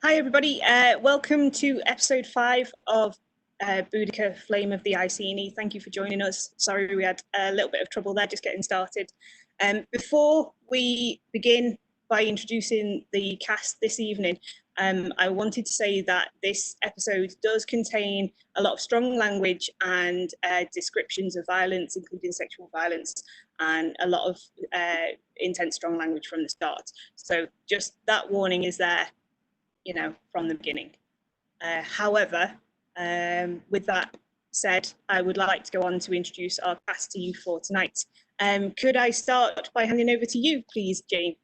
Hi everybody, welcome to episode 5 of Boudica, Flame of the Iceni. Thank you for joining us. Sorry we had a little bit of trouble there just getting started. Before we begin by introducing the cast this evening, I wanted to say that this episode does contain a lot of strong language and descriptions of violence, including sexual violence, and a lot of intense strong language from the start. So just that warning is there, you know, from the beginning. However, with that said, I would like to go on to introduce our cast to you for tonight. Could I start by handing over to you, please, Jane?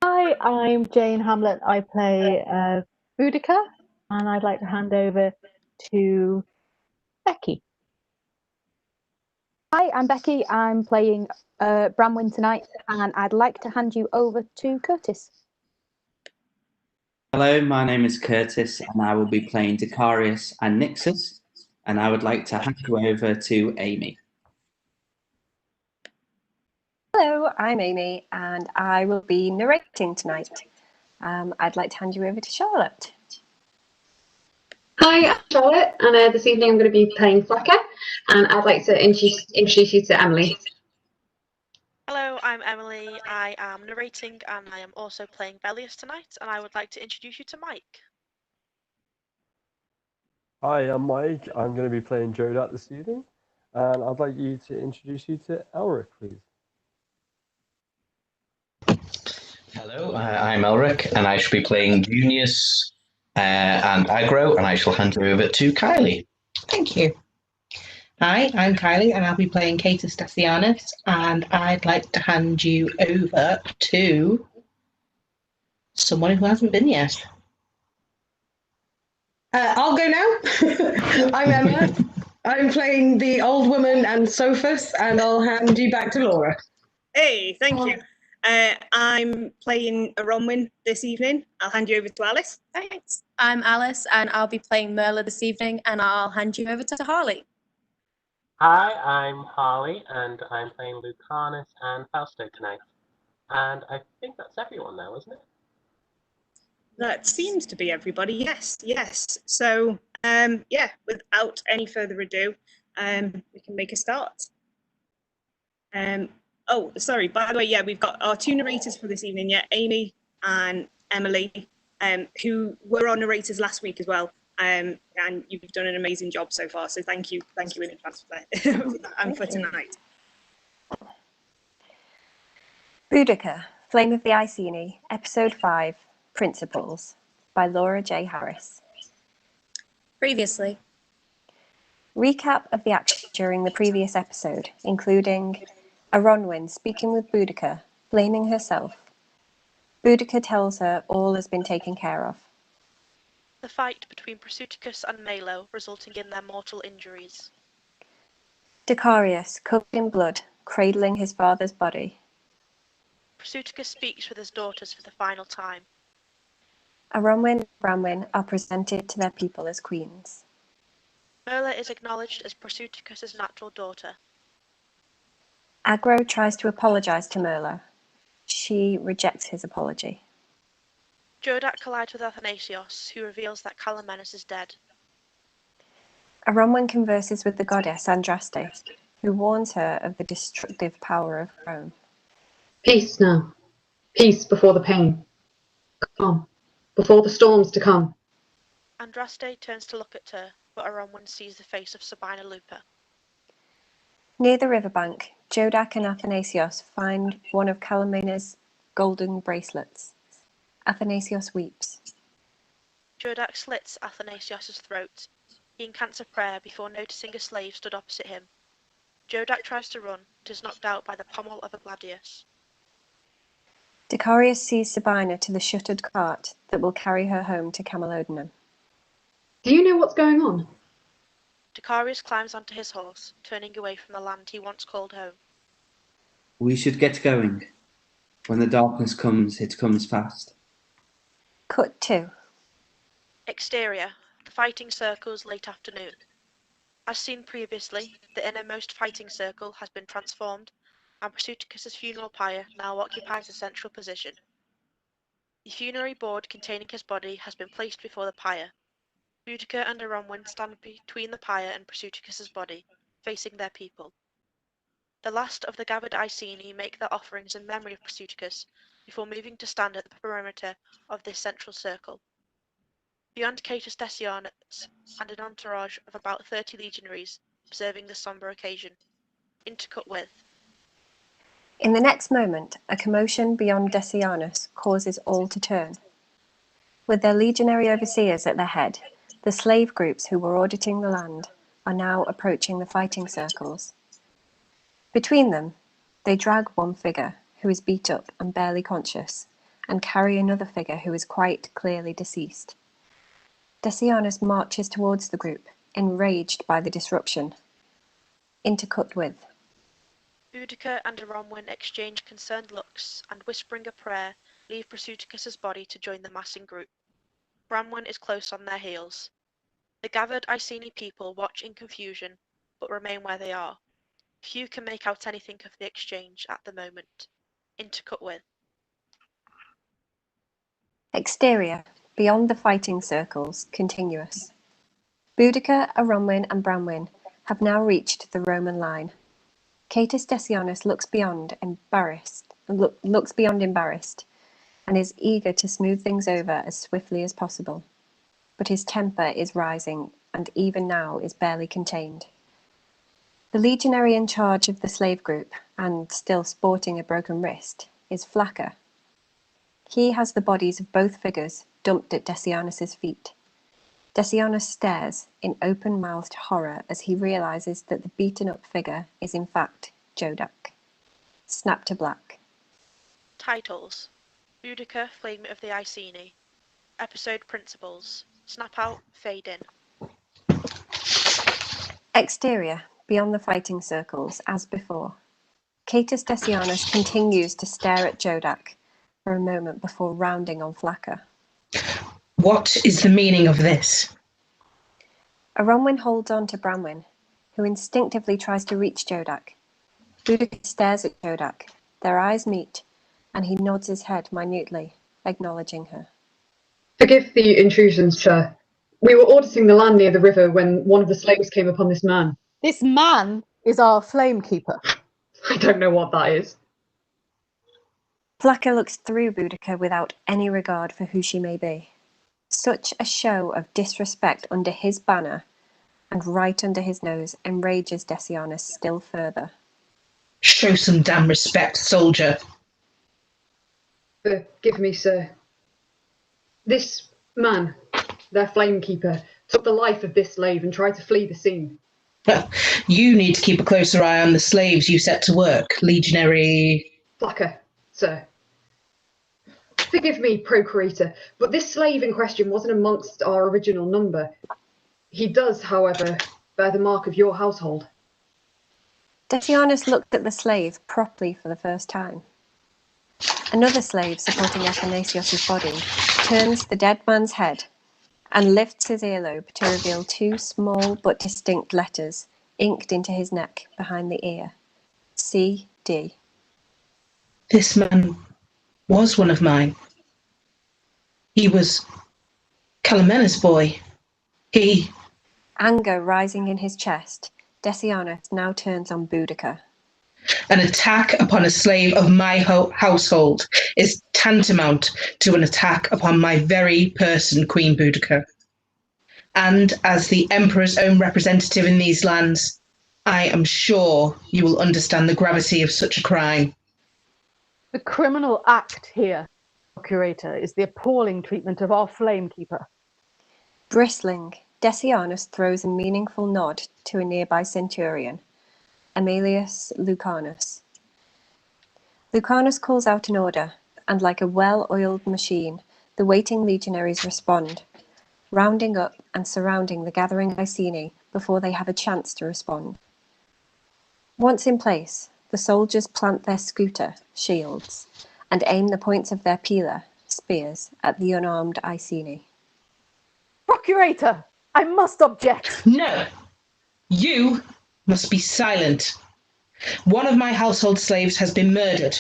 Hi, I'm Jane Hamlet. I play Boudica, and I'd like to hand over to Becky. Hi, I'm Becky. I'm playing Bramwin tonight, and I'd like to hand you over to Curtis. Hello, my name is Curtis, and I will be playing Decarius and Nixus, and I would like to hand you over to Amy. Hello, I'm Amy, and I will be narrating tonight. I'd like to hand you over to Charlotte. Hi, I'm Charlotte, and this evening I'm going to be playing Slacker, and I'd like to introduce you to Emily. Hello, I'm Emily. I am narrating, and I am also playing Bellius tonight, and I would like to introduce you to Mike. Hi, I'm Mike. I'm going to be playing Jodac this evening, and I'd like you to introduce you to Elric, please. Hello, I'm Elric, and I shall be playing Junius and Aggro, and I shall hand you over to Kylie. Thank you. Hi, I'm Kylie, and I'll be playing Catus Decianus, and I'd like to hand you over to someone who hasn't been yet. I'll go now. I'm Emma. I'm playing the old woman and Sophus, and I'll hand you back to Laura. Hey, thank you. I'm playing Aronwin this evening. I'll hand you over to Alice. Thanks. I'm Alice, and I'll be playing Merla this evening, and I'll hand you over to Harley. Hi, I'm Harley, and I'm playing Lucanus and Fausto tonight. And I think that's everyone now, isn't it? That seems to be everybody, yes. So, yeah, without any further ado, we can make a start. Oh, sorry, by the way, yeah, we've got our two narrators for this evening, yeah, Amy and Emily, who were our narrators last week as well, and you've done an amazing job so far, so thank you in advance for that and for tonight. Boudica, Flame of the Iceni, Episode 5, Principles, by Laura J. Harris. Previously. Recap of the action during the previous episode, including Aronwin speaking with Boudica, blaming herself. Boudica tells her all has been taken care of. The fight between Prasutagus and Malo resulting in their mortal injuries. Decarius, covered in blood, cradling his father's body. Prasutagus speaks with his daughters for the final time. Aronwin and Bramwin are presented to their people as queens. Merla is acknowledged as Prasutagus' natural daughter. Aggro tries to apologise to Merla. She rejects his apology. Jodac collides with Athanasios, who reveals that Calamenus is dead. Aronwin converses with the goddess Andraste, who warns her of the destructive power of Rome. Peace now. Peace before the pain. Come. Before the storms to come. Andraste turns to look at her, but Aronwin sees the face of Sabina Lupa. Near the riverbank, Jodac and Athanasios find one of Calamena's golden bracelets. Athanasios weeps. Jodac slits Athanasios' throat. He incants a prayer before noticing a slave stood opposite him. Jodac tries to run, but is knocked out by the pommel of a gladius. Decarius sees Sabina to the shuttered cart that will carry her home to Camalodunum. Do you know what's going on? Decarius climbs onto his horse, turning away from the land he once called home. We should get going. When the darkness comes, it comes fast. Cut 2. Exterior, the fighting circle's late afternoon. As seen previously, the innermost fighting circle has been transformed, and Prasutagus' funeral pyre now occupies a central position. The funerary board containing his body has been placed before the pyre. Boudica and Aronwin stand between the pyre and Prasutagus' body, facing their people. The last of the gathered Iceni make their offerings in memory of Prasutagus before moving to stand at the perimeter of this central circle. Beyond Catus Decianus and an entourage of about 30 legionaries observing the sombre occasion. Intercut with. In the next moment, a commotion beyond Decianus causes all to turn. With their legionary overseers at their head, the slave groups who were auditing the land are now approaching the fighting circles. Between them, they drag one figure who is beat up and barely conscious, and carry another figure who is quite clearly deceased. Decianus marches towards the group, enraged by the disruption. Intercut with. Boudica and Aronwin exchange concerned looks and, whispering a prayer, leave Prasutagus' body to join the massing group. Bramwin is close on their heels. The gathered Iceni people watch in confusion, but remain where they are. Few can make out anything of the exchange at the moment. Intercut with. Exterior, beyond the fighting circles, continuous. Boudica, Aronwin and Bramwin have now reached the Roman line. Catus Decianus looks beyond embarrassed, and is eager to smooth things over as swiftly as possible. But his temper is rising, and even now is barely contained. The legionary in charge of the slave group, and still sporting a broken wrist, is Flacker. He has the bodies of both figures dumped at Decianus' feet. Decianus stares in open-mouthed horror as he realizes that the beaten-up figure is in fact Jodac. Snap to black. Titles. Boudica, Flame of the Iceni. Episode Principles. Snap out, fade in. Exterior, beyond the fighting circles, as before. Catus Decianus continues to stare at Jodac for a moment before rounding on Flacker. What is the meaning of this? Aronwin holds on to Bramwin, who instinctively tries to reach Jodac. Boudica stares at Jodac. Their eyes meet, and he nods his head minutely, acknowledging her. Forgive the intrusion, sir. We were auditing the land near the river when one of the slaves came upon this man. This man is our flame keeper. I don't know what that is. Flacker looks through Boudica without any regard for who she may be. Such a show of disrespect under his banner and right under his nose enrages Decianus still further. Show some damn respect, soldier. Forgive me, sir. This man, their flame keeper, took the life of this slave and tried to flee the scene. You need to keep a closer eye on the slaves you set to work, legionary... Flacker, sir. Forgive me, procurator, but this slave in question wasn't amongst our original number. He does, however, bear the mark of your household. Decianus looked at the slave properly for the first time. Another slave supporting Athanasios' body turns the dead man's head and lifts his earlobe to reveal two small but distinct letters inked into his neck behind the ear. C.D. This man was one of mine. He was Calimena's boy. He... Anger rising in his chest, Decianus now turns on Boudica. An attack upon a slave of my household is tantamount to an attack upon my very person, Queen Boudica. And as the Emperor's own representative in these lands, I am sure you will understand the gravity of such a crime. The criminal act here, Procurator, is the appalling treatment of our flamekeeper. Bristling, Decianus throws a meaningful nod to a nearby centurion, Aemilius Lucanus. Lucanus calls out an order, and like a well-oiled machine, the waiting legionaries respond, rounding up and surrounding the gathering Iceni before they have a chance to respond. Once in place, the soldiers plant their scooter, shields, and aim the points of their pila, spears, at the unarmed Iceni. Procurator, I must object. No, you must be silent. One of my household slaves has been murdered.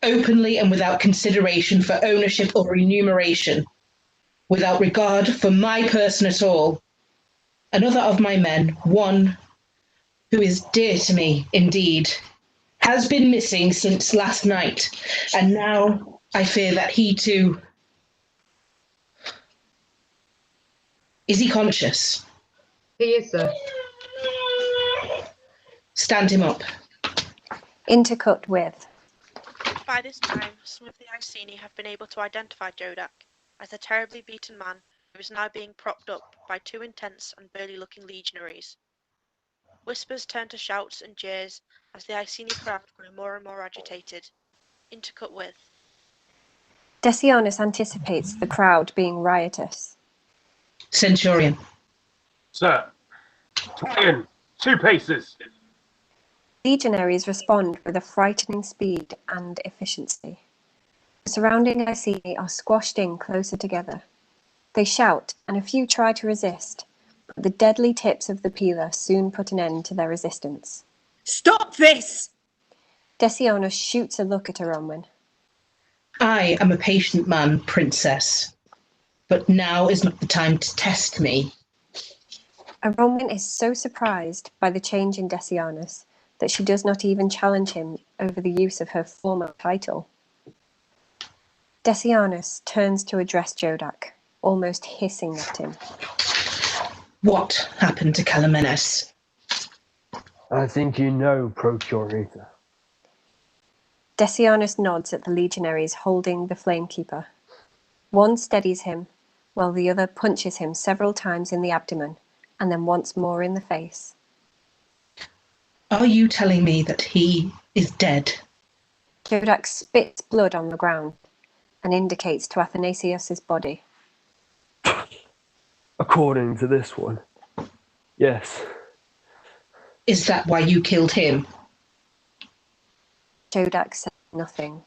openly and without consideration for ownership or remuneration, without regard for my person at all. Another of my men, one who is dear to me indeed, has been missing since last night, and now I fear that he too... Is he conscious? He is, sir. Stand him up. Intercut with. By this time, some of the Iceni have been able to identify Jodac as a terribly beaten man who is now being propped up by two intense and burly-looking legionaries. Whispers turn to shouts and jeers as the Iceni crowd grow more and more agitated. Intercut with. Decianus anticipates the crowd being riotous. Centurion. Sir, tie in, 2 paces. Legionaries respond with a frightening speed and efficiency. The surrounding Iceni are squashed in closer together. They shout, and a few try to resist, but the deadly tips of the peeler soon put an end to their resistance. Stop this! Decianus shoots a look at Aronwin. I am a patient man, princess, but now is not the time to test me. Aronwin is so surprised by the change in Decianus that she does not even challenge him over the use of her former title. Decianus turns to address Jodac, almost hissing at him. What happened to Calamenes? I think you know, Procurator. Decianus nods at the legionaries holding the Flamekeeper. One steadies him, while the other punches him several times in the abdomen, and then once more in the face. Are you telling me that he is dead? Jodac spits blood on the ground and indicates to Athanasius's body. According to this one, yes. Is that why you killed him? Jodac said nothing.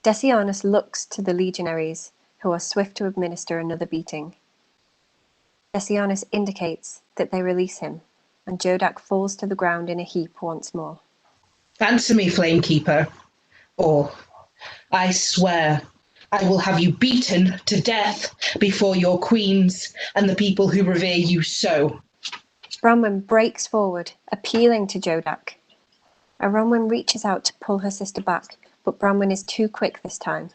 Decianus looks to the legionaries, who are swift to administer another beating. Decianus indicates that they release him, and Jodac falls to the ground in a heap once more. Answer me, Flamekeeper, or I swear I will have you beaten to death before your queens and the people who revere you so. Bronwyn breaks forward, appealing to Jodac. Aronwyn reaches out to pull her sister back, but Bronwyn is too quick this time.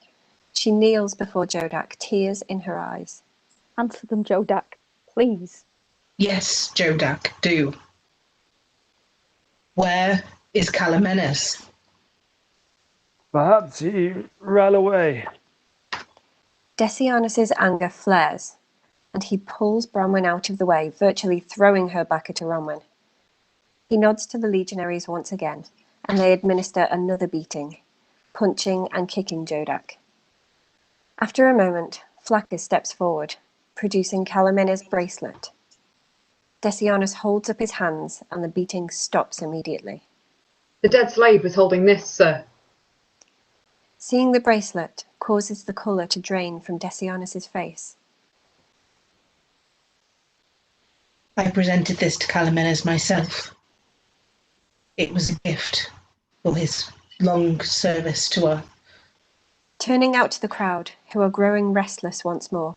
She kneels before Jodac, tears in her eyes. Answer them, Jodac, please. Yes, Jodac, do. Where is Calamenes? Perhaps he ran away. Decianus's anger flares, and he pulls Bronwyn out of the way, virtually throwing her back at Aronwyn. He nods to the legionaries once again, and they administer another beating, punching and kicking Jodac. After a moment, Flaccus steps forward, producing Calamenes' bracelet. Decianus holds up his hands, and the beating stops immediately. The dead slave was holding this, sir. Seeing the bracelet causes the colour to drain from Decianus's face. I presented this to Calamenes myself. It was a gift for his long service to her. Turning out to the crowd, who are growing restless once more,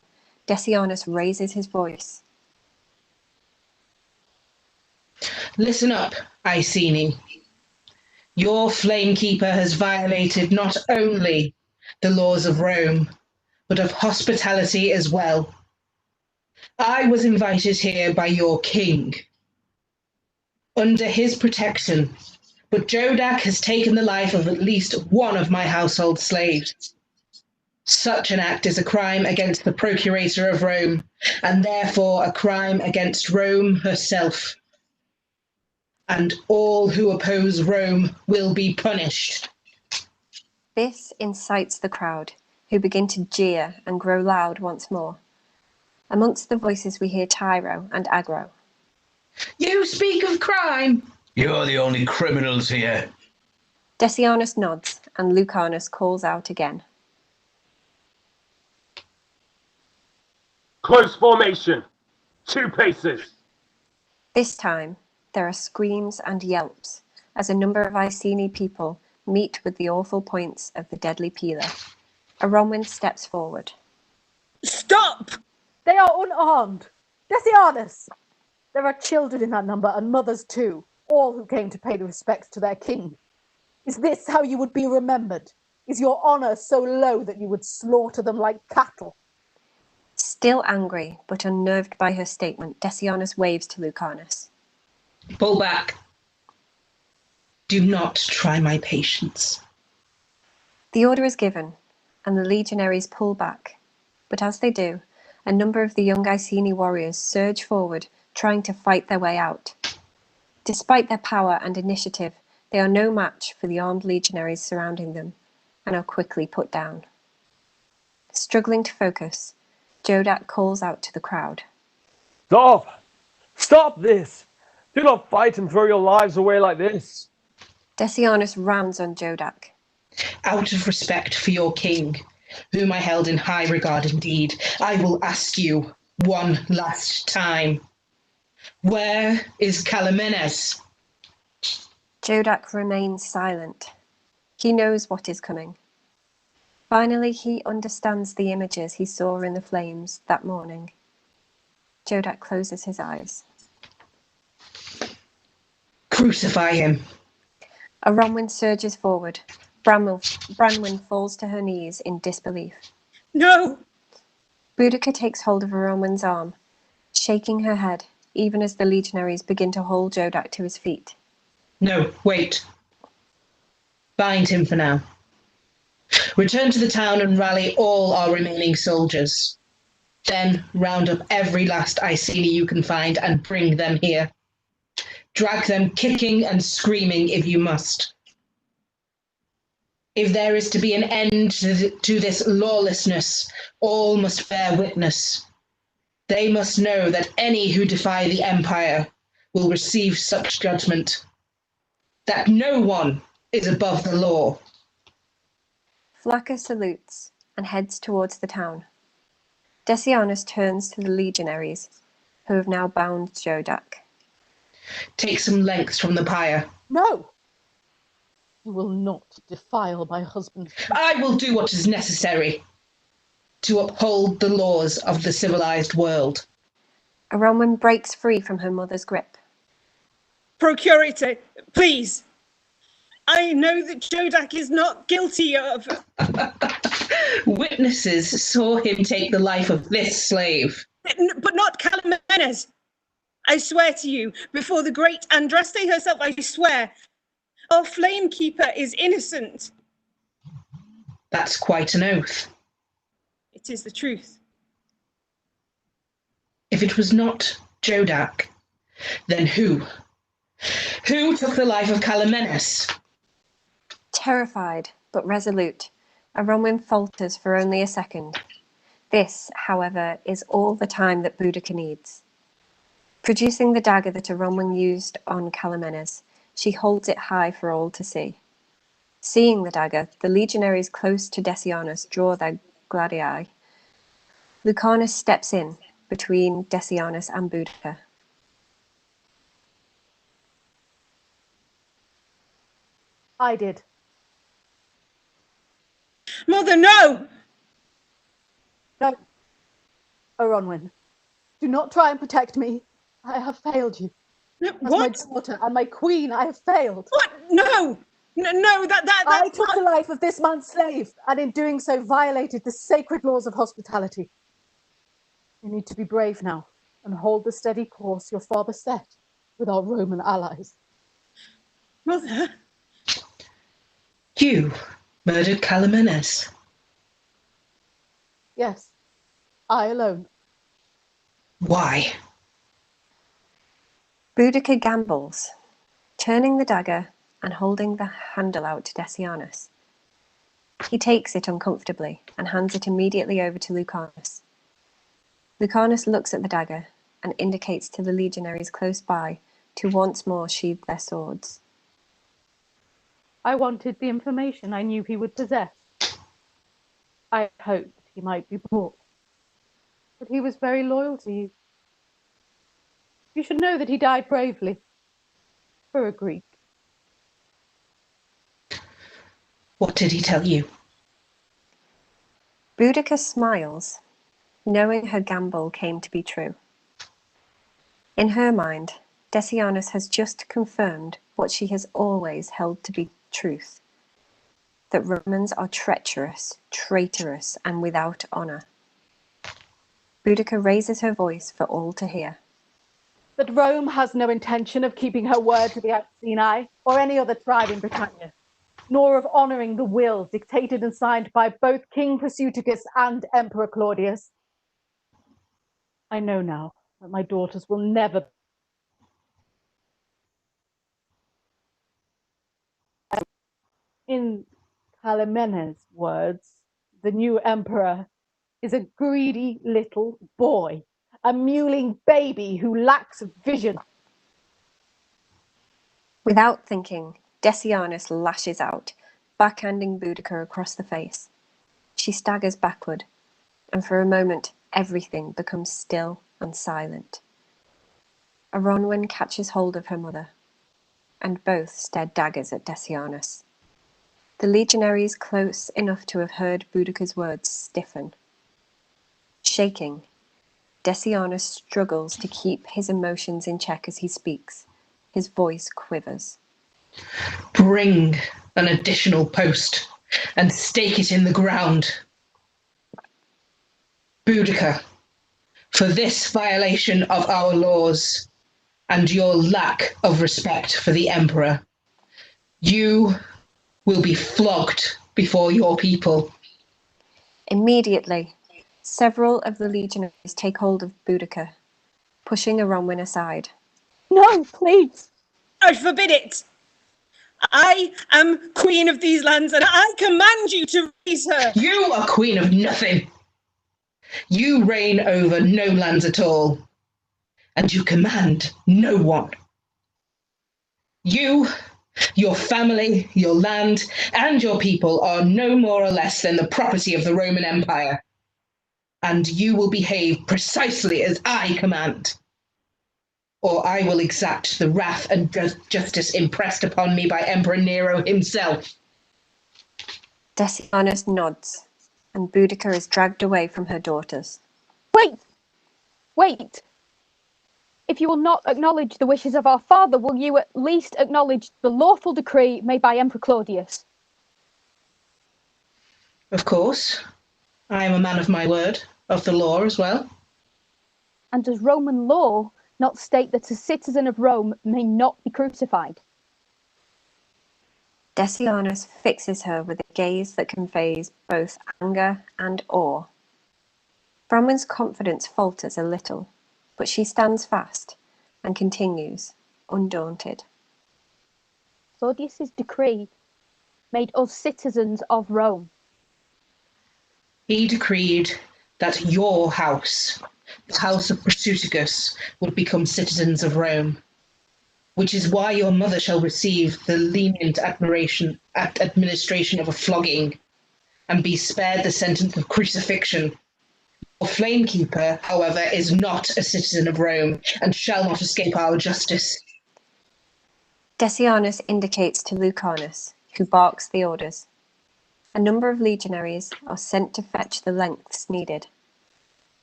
Decianus raises his voice. Listen up, Iceni. Your Flamekeeper has violated not only the laws of Rome, but of hospitality as well. I was invited here by your king, under his protection, but Jodac has taken the life of at least one of my household slaves. Such an act is a crime against the Procurator of Rome, and therefore a crime against Rome herself. And all who oppose Rome will be punished. This incites the crowd, who begin to jeer and grow loud once more. Amongst the voices we hear Tyro and Agro. You speak of crime! You're the only criminals here. Decianus nods, and Lucanus calls out again. Close formation, 2 paces. This time, there are screams and yelps, as a number of Iceni people meet with the awful points of the deadly peeler. Aronwin steps forward. Stop! They are unarmed. Decianus! There are children in that number, and mothers too, all who came to pay the respects to their king. Is this how you would be remembered? Is your honour so low that you would slaughter them like cattle? Still angry, but unnerved by her statement, Decianus waves to Lucanus. Pull back. Do not try my patience. The order is given, and the legionaries pull back. But as they do, a number of the young Iceni warriors surge forward, trying to fight their way out. Despite their power and initiative, they are no match for the armed legionaries surrounding them, and are quickly put down. Struggling to focus, Jodac calls out to the crowd. Stop! Stop this! Do not fight and throw your lives away like this. Decianus rams on Jodac. Out of respect for your king, whom I held in high regard indeed, I will ask you one last time. Where is Calamenes? Jodac remains silent. He knows what is coming. Finally, he understands the images he saw in the flames that morning. Jodac closes his eyes. Crucify him. Aronwin surges forward. Branwen falls to her knees in disbelief. No! Boudica takes hold of Aronwin's arm, shaking her head, even as the legionaries begin to hold Jodac to his feet. No, wait. Bind him for now. Return to the town and rally all our remaining soldiers. Then round up every last Iceni you can find and bring them here. Drag them kicking and screaming if you must. If there is to be an end to this lawlessness, all must bear witness. They must know that any who defy the Empire will receive such judgment. That no one is above the law. Flaccus salutes and heads towards the town. Decianus turns to the legionaries, who have now bound Jodac. Take some lengths from the pyre. No! You will not defile my husband's... I will do what is necessary to uphold the laws of the civilized world. Aronwin breaks free from her mother's grip. Procurator, please. I know that Jodac is not guilty of... Witnesses saw him take the life of this slave. But not Calamenes. I swear to you, before the great Andraste herself, I swear, our Flamekeeper is innocent. That's quite an oath. It is the truth. If it was not Jodac, then who? Who took the life of Calamenes? Terrified, but resolute, Aronwin falters for only a second. This, however, is all the time that Boudica needs. Producing the dagger that Aronwin used on Calamenes, she holds it high for all to see. Seeing the dagger, the legionaries close to Decianus draw their gladii. Lucanus steps in between Decianus and Boudica. I did. Mother, no! No. Aronwin, do not try and protect me. I have failed you. No, As what? my daughter and my queen, I have failed. What? No! No, that's I took not... the life of this man's slave, and in doing so violated the sacred laws of hospitality. You need to be brave now, and hold the steady course your father set with our Roman allies. Mother? You murdered Calamenes. Yes, I alone. Why? Boudica gambles, turning the dagger and holding the handle out to Decianus. He takes it uncomfortably and hands it immediately over to Lucanus. Lucanus looks at the dagger and indicates to the legionaries close by to once more sheathe their swords. I wanted the information I knew he would possess. I hoped he might be bought. But he was very loyal to you. You should know that he died bravely. For a Greek. What did he tell you? Boudica smiles, knowing her gamble came to be true. In her mind, Decianus has just confirmed what she has always held to be truth, that Romans are treacherous, traitorous, and without honour. Boudica raises her voice for all to hear. That Rome has no intention of keeping her word to the Iceni or any other tribe in Britannia, nor of honouring the will dictated and signed by both King Prasutagus and Emperor Claudius. I know now that my daughters will never in Calimene's words, the new emperor is a greedy little boy, a mewling baby who lacks vision. Without thinking, Decianus lashes out, backhanding Boudica across the face. She staggers backward, and for a moment everything becomes still and silent. Aronwen catches hold of her mother, and both stare daggers at Decianus. The legionaries close enough to have heard Boudica's words stiffen. Shaking, Decianus struggles to keep his emotions in check as he speaks. His voice quivers. Bring an additional post and stake it in the ground. Boudica, for this violation of our laws and your lack of respect for the emperor, you will be flogged before your people. Immediately, several of the legionaries take hold of Boudica, pushing Aronwen aside. No, please. I forbid it. I am queen of these lands, and I command you to raise her. You are queen of nothing. You reign over no lands at all, and you command no one. You, your family, your land, and your people are no more or less than the property of the Roman Empire, and you will behave precisely as I command, or I will exact the wrath and justice impressed upon me by Emperor Nero himself. Decianus nods, and Boudica is dragged away from her daughters. Wait! If you will not acknowledge the wishes of our father, will you at least acknowledge the lawful decree made by Emperor Claudius? Of course. I am a man of my word, of the law as well. And does Roman law not state that a citizen of Rome may not be crucified? Decianus fixes her with a gaze that conveys both anger and awe. Bronwyn's confidence falters a little, but she stands fast and continues, undaunted. Claudius's decree made us citizens of Rome. He decreed that your house, the house of Prasutagus, would become citizens of Rome, which is why your mother shall receive the lenient administration of a flogging and be spared the sentence of crucifixion. Your flamekeeper, however, is not a citizen of Rome and shall not escape our justice. Decianus indicates to Lucanus, who barks the orders. A number of legionaries are sent to fetch the lengths needed.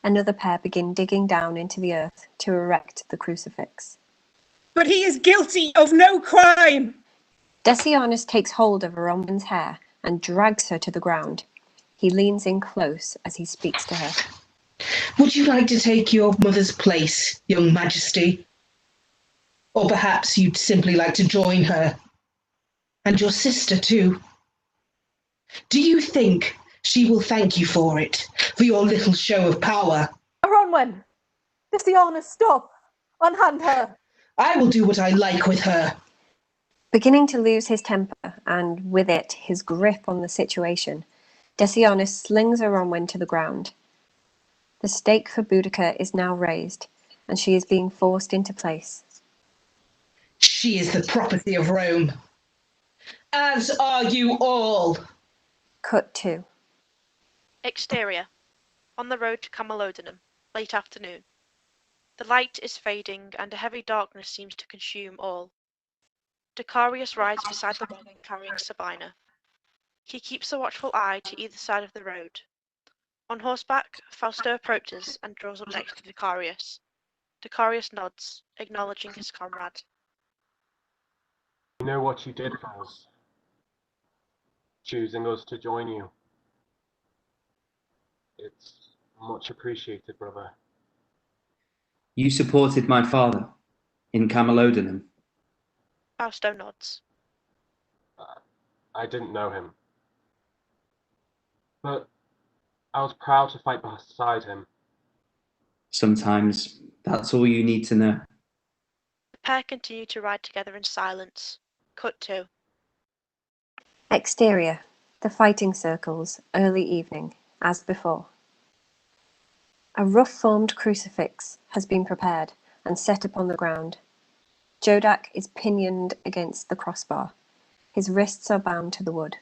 Another pair begin digging down into the earth to erect the crucifix. But he is guilty of no crime. Decianus takes hold of Aronwen's hair and drags her to the ground. He leans in close as he speaks to her. Would you like to take your mother's place, young majesty? Or perhaps you'd simply like to join her. And your sister too. Do you think she will thank you for it, for your little show of power? Aronwen! Decianus, stop! Unhand her! I will do what I like with her. Beginning to lose his temper, and with it his grip on the situation, Decianus slings Aronwen to the ground. The stake for Boudica is now raised, and she is being forced into place. She is the property of Rome. As are you all. Cut 2. Exterior. On the road to Camalodunum, late afternoon. The light is fading, and a heavy darkness seems to consume all. Dicarius rides beside the wagon carrying Sabina. He keeps a watchful eye to either side of the road. On horseback, Fausto approaches and draws up next to Decarius. Decarius nods, acknowledging his comrade. You know what you did for us, choosing us to join you. It's much appreciated, brother. You supported my father in Camelodunum. Fausto nods. I didn't know him, but I was proud to fight beside him. Sometimes that's all you need to know. The pair continue to ride together in silence. Cut to. Exterior, the fighting circles, early evening, as before. A rough-formed crucifix has been prepared and set upon the ground. Jodac is pinioned against the crossbar. His wrists are bound to the wood.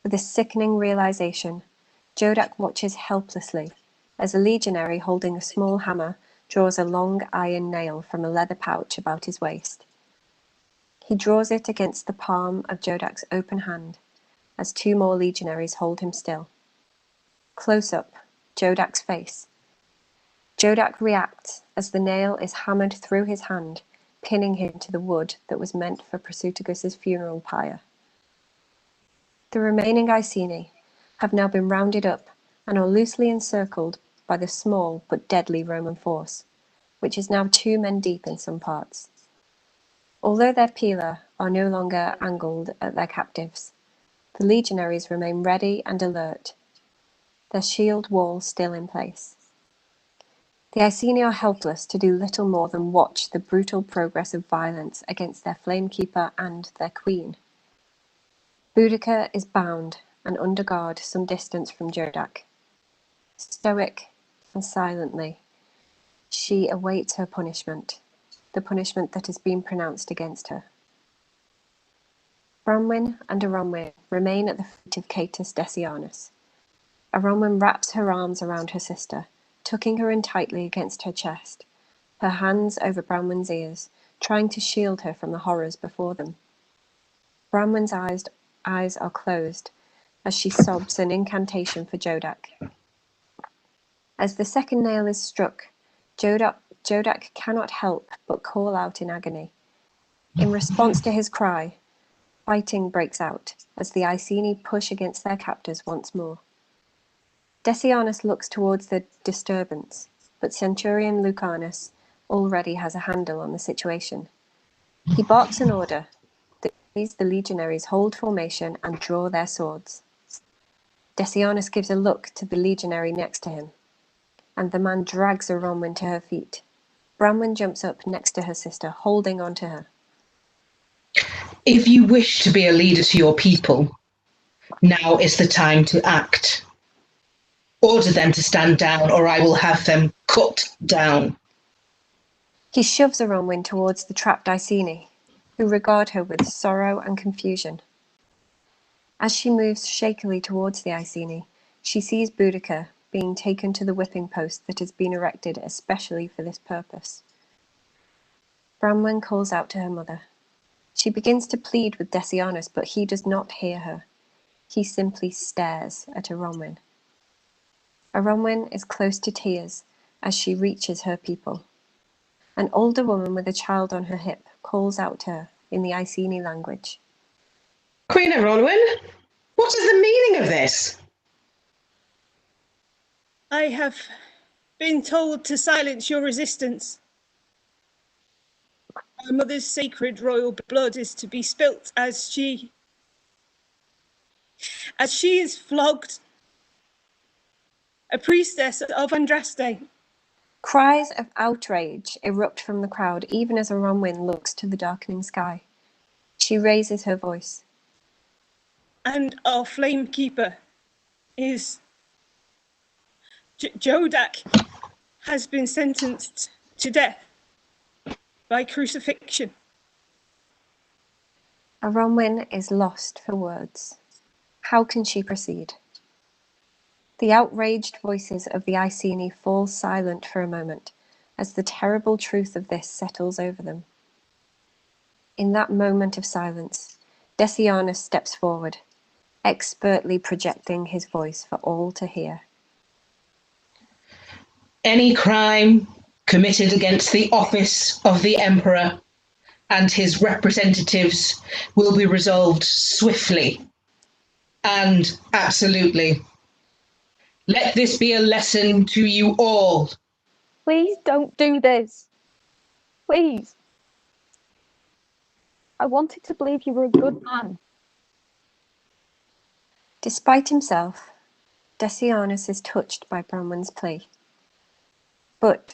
With a sickening realization, Jodac watches helplessly as a legionary holding a small hammer draws a long iron nail from a leather pouch about his waist. He draws it against the palm of Jodac's open hand as two more legionaries hold him still. Close up, Jodac's face. Jodac reacts as the nail is hammered through his hand, pinning him to the wood that was meant for Prasutagus' funeral pyre. The remaining Iceni have now been rounded up and are loosely encircled by the small but deadly Roman force, which is now 2 men deep in some parts. Although their pila are no longer angled at their captives, the legionaries remain ready and alert, their shield wall still in place. The Iceni are helpless to do little more than watch the brutal progress of violence against their flamekeeper and their queen. Boudica is bound and under guard some distance from Jodac. Stoic and silently, she awaits her punishment, the punishment that has been pronounced against her. Bronwyn and Aronwyn remain at the feet of Catus Decianus. Aronwyn wraps her arms around her sister, tucking her in tightly against her chest, her hands over Bronwyn's ears, trying to shield her from the horrors before them. Bronwyn's eyes are closed as she sobs an incantation for Jodac. As the second nail is struck, Jodac cannot help but call out in agony. In response to his cry, fighting breaks out as the Iceni push against their captors once more. Decianus looks towards the disturbance, but Centurion Lucanus already has a handle on the situation. He barks an order that the legionaries hold formation and draw their swords. Decianus gives a look to the legionary next to him, and the man drags Aronwyn to her feet. Bronwyn jumps up next to her sister, holding on to her. If you wish to be a leader to your people, now is the time to act. Order them to stand down, or I will have them cut down. He shoves Aronwyn towards the trapped Iceni, who regard her with sorrow and confusion. As she moves shakily towards the Iceni, she sees Boudica being taken to the whipping post that has been erected especially for this purpose. Bronwyn calls out to her mother. She begins to plead with Decianus, but he does not hear her. He simply stares at Aronwyn. Aronwyn is close to tears as she reaches her people. An older woman with a child on her hip calls out to her in the Iceni language. Queen Aronwyn, what is the meaning of this? I have been told to silence your resistance. My mother's sacred royal blood is to be spilt as she is flogged, a priestess of Andraste. Cries of outrage erupt from the crowd even as Aronwyn looks to the darkening sky. She raises her voice. And our flamekeeper is... Jodac has been sentenced to death by crucifixion. Aronwyn is lost for words. How can she proceed? The outraged voices of the Iceni fall silent for a moment as the terrible truth of this settles over them. In that moment of silence, Decianus steps forward. expertly projecting his voice for all to hear. Any crime committed against the office of the Emperor and his representatives will be resolved swiftly and absolutely. Let this be a lesson to you all. Please don't do this. Please. I wanted to believe you were a good man. Despite himself, Decianus is touched by Branwen's plea. But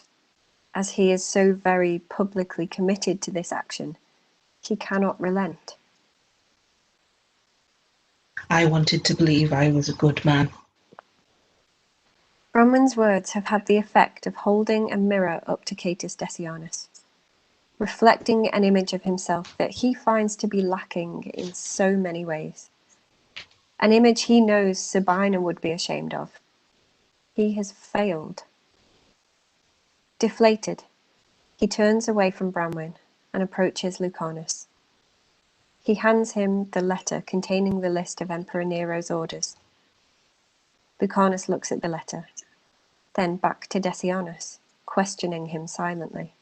as he is so very publicly committed to this action, he cannot relent. I wanted to believe I was a good man. Branwen's words have had the effect of holding a mirror up to Catus Decianus, reflecting an image of himself that he finds to be lacking in so many ways. An image he knows Sabina would be ashamed of. He has failed. Deflated, he turns away from Branwen and approaches Lucanus. He hands him the letter containing the list of Emperor Nero's orders. Lucanus looks at the letter, then back to Decianus, questioning him silently.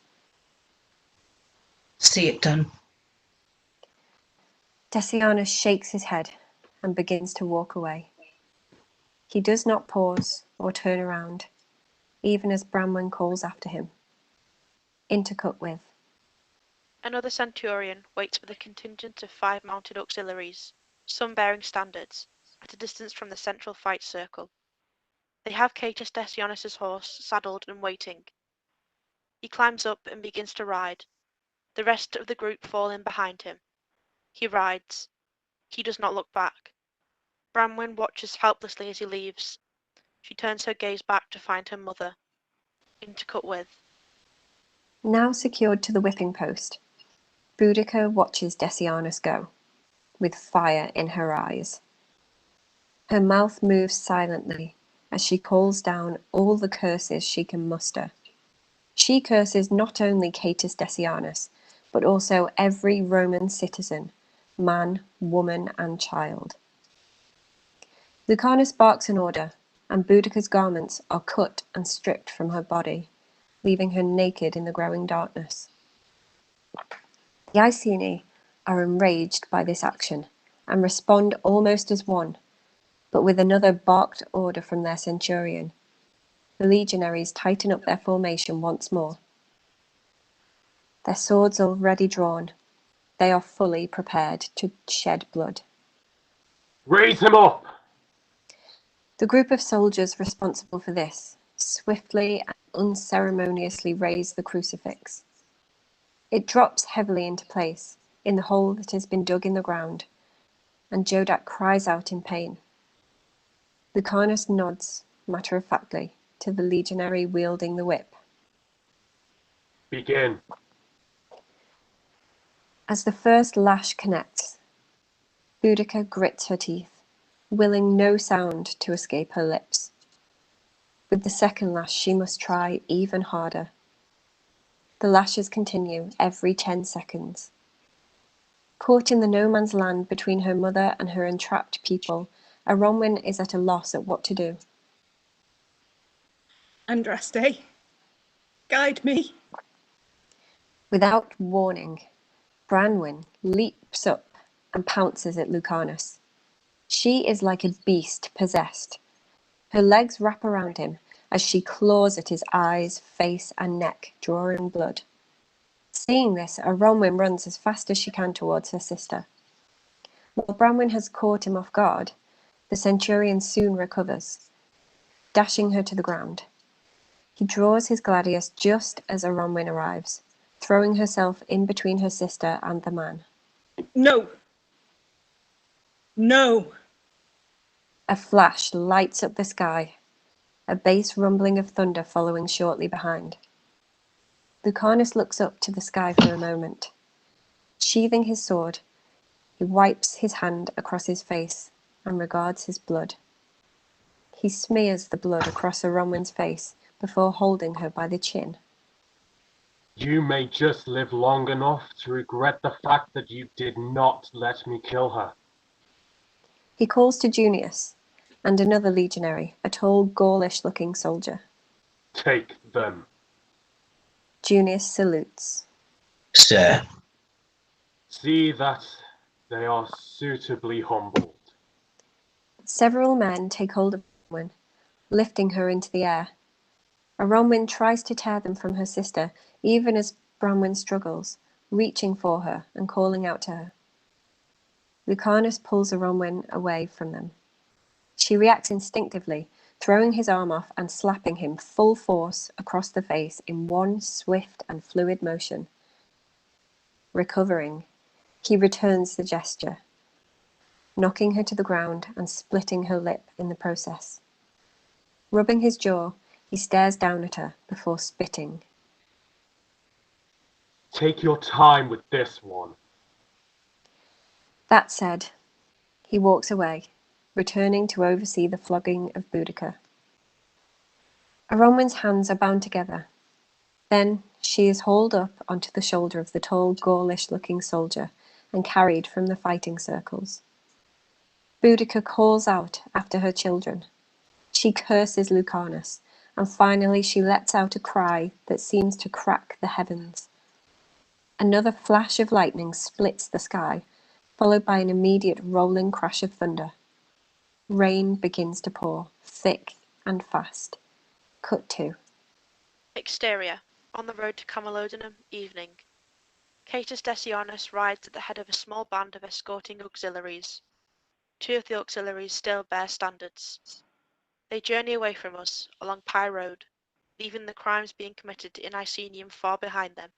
See it done. Decianus shakes his head and begins to walk away. He does not pause or turn around, even as Branwen calls after him. Intercut with. Another centurion waits with a contingent of 5 mounted auxiliaries, some bearing standards, at a distance from the central fight circle. They have Catus Decianus' horse saddled and waiting. He climbs up and begins to ride, the rest of the group fall in behind him. He rides. He does not look back. Branwen watches helplessly as he leaves. She turns her gaze back to find her mother. Intercut with. Now secured to the whipping post, Boudica watches Decianus go, with fire in her eyes. Her mouth moves silently as she calls down all the curses she can muster. She curses not only Catus Decianus, but also every Roman citizen, man, woman, and child. Lucanus barks an order, and Boudica's garments are cut and stripped from her body, leaving her naked in the growing darkness. The Iceni are enraged by this action and respond almost as one, but with another barked order from their centurion. The legionaries tighten up their formation once more. Their swords already drawn, they are fully prepared to shed blood. Raise him up! The group of soldiers responsible for this swiftly and unceremoniously raise the crucifix. It drops heavily into place in the hole that has been dug in the ground, and Jodac cries out in pain. Lucanus nods, matter-of-factly, to the legionary wielding the whip. Begin. As the first lash connects, Boudica grits her teeth, willing no sound to escape her lips. With the second lash, she must try even harder. The lashes continue every 10 seconds. Caught in the no-man's land between her mother and her entrapped people, Aronwin is at a loss at what to do. Andraste, guide me. Without warning, Branwen leaps up and pounces at Lucanus. She is like a beast possessed. Her legs wrap around him as she claws at his eyes, face, and neck, drawing blood. Seeing this, Aronwin runs as fast as she can towards her sister. While Branwen has caught him off guard, the centurion soon recovers, dashing her to the ground. He draws his gladius just as Aronwin arrives, throwing herself in between her sister and the man. No. No. A flash lights up the sky, a bass rumbling of thunder following shortly behind. Lucanus looks up to the sky for a moment. Sheathing his sword, he wipes his hand across his face and regards his blood. He smears the blood across Aronwin's face before holding her by the chin. You may just live long enough to regret the fact that you did not let me kill her. He calls to Junius and another legionary, a tall, Gaulish-looking soldier. Take them. Junius salutes. Sir. See that they are suitably humbled. Several men take hold of Bronwyn, lifting her into the air. Bronwyn tries to tear them from her sister, even as Bronwyn struggles, reaching for her and calling out to her. Lucanus pulls Bronwyn away from them. She reacts instinctively, throwing his arm off and slapping him full force across the face in one swift and fluid motion. Recovering, he returns the gesture, knocking her to the ground and splitting her lip in the process. Rubbing his jaw, he stares down at her before spitting. Take your time with this one. That said, he walks away, returning to oversee the flogging of Boudica. Bronwyn's hands are bound together. Then she is hauled up onto the shoulder of the tall, Gaulish-looking soldier and carried from the fighting circles. Boudica calls out after her children. She curses Lucanus, and finally she lets out a cry that seems to crack the heavens. Another flash of lightning splits the sky, followed by an immediate rolling crash of thunder. Rain begins to pour, thick and fast. Cut to. Exterior. On the road to Camalodunum, evening. Catus Decianus rides at the head of a small band of escorting auxiliaries. 2 of the auxiliaries still bear standards. They journey away from us, along Pie Road, leaving the crimes being committed in Icenium far behind them.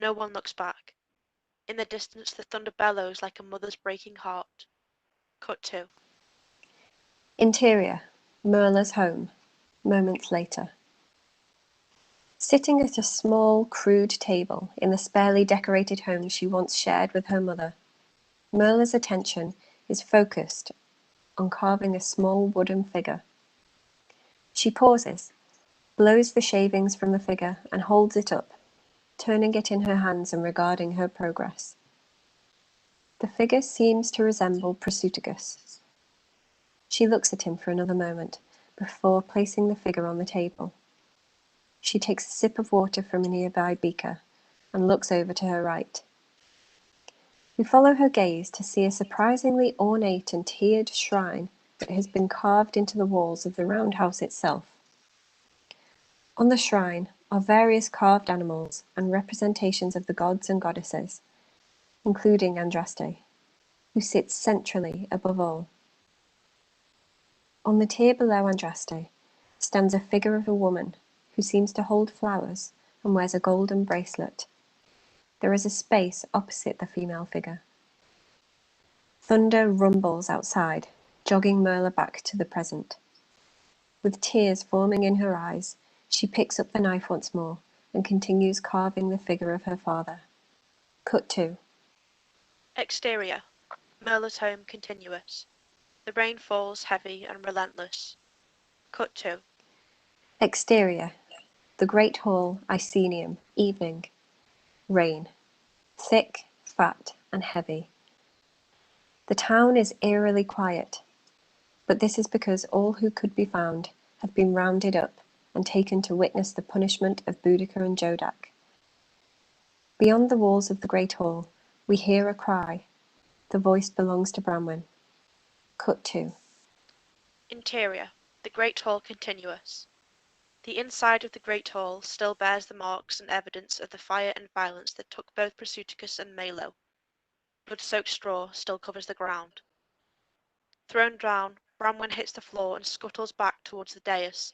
No one looks back. In the distance the thunder bellows like a mother's breaking heart. Cut to. Interior. Merla's home. Moments later. Sitting at a small, crude table in the sparely decorated home she once shared with her mother, Merla's attention is focused on carving a small wooden figure. She pauses, blows the shavings from the figure and holds it up, turning it in her hands and regarding her progress. The figure seems to resemble Prasutagus. She looks at him for another moment before placing the figure on the table. She takes a sip of water from a nearby beaker and looks over to her right. We follow her gaze to see a surprisingly ornate and tiered shrine that has been carved into the walls of the roundhouse itself. On the shrine are various carved animals and representations of the gods and goddesses, including Andraste, who sits centrally above all. On the tier below Andraste stands a figure of a woman who seems to hold flowers and wears a golden bracelet. There is a space opposite the female figure. Thunder rumbles outside, jogging Merla back to the present. With tears forming in her eyes, she picks up the knife once more and continues carving the figure of her father. Cut to. Exterior. Merla's home continuous. The rain falls heavy and relentless. Cut to. Exterior. The Great Hall, Icenium, evening. Rain. Thick, fat, and heavy. The town is eerily quiet, but this is because all who could be found have been rounded up and taken to witness the punishment of Boudica and Jodac. Beyond the walls of the Great Hall, we hear a cry. The voice belongs to Bronwyn. Cut to. Interior. The Great Hall continuous. The inside of the Great Hall still bears the marks and evidence of the fire and violence that took both Prasutagus and Malo. Blood-soaked straw still covers the ground. Thrown down, Bronwyn hits the floor and scuttles back towards the dais,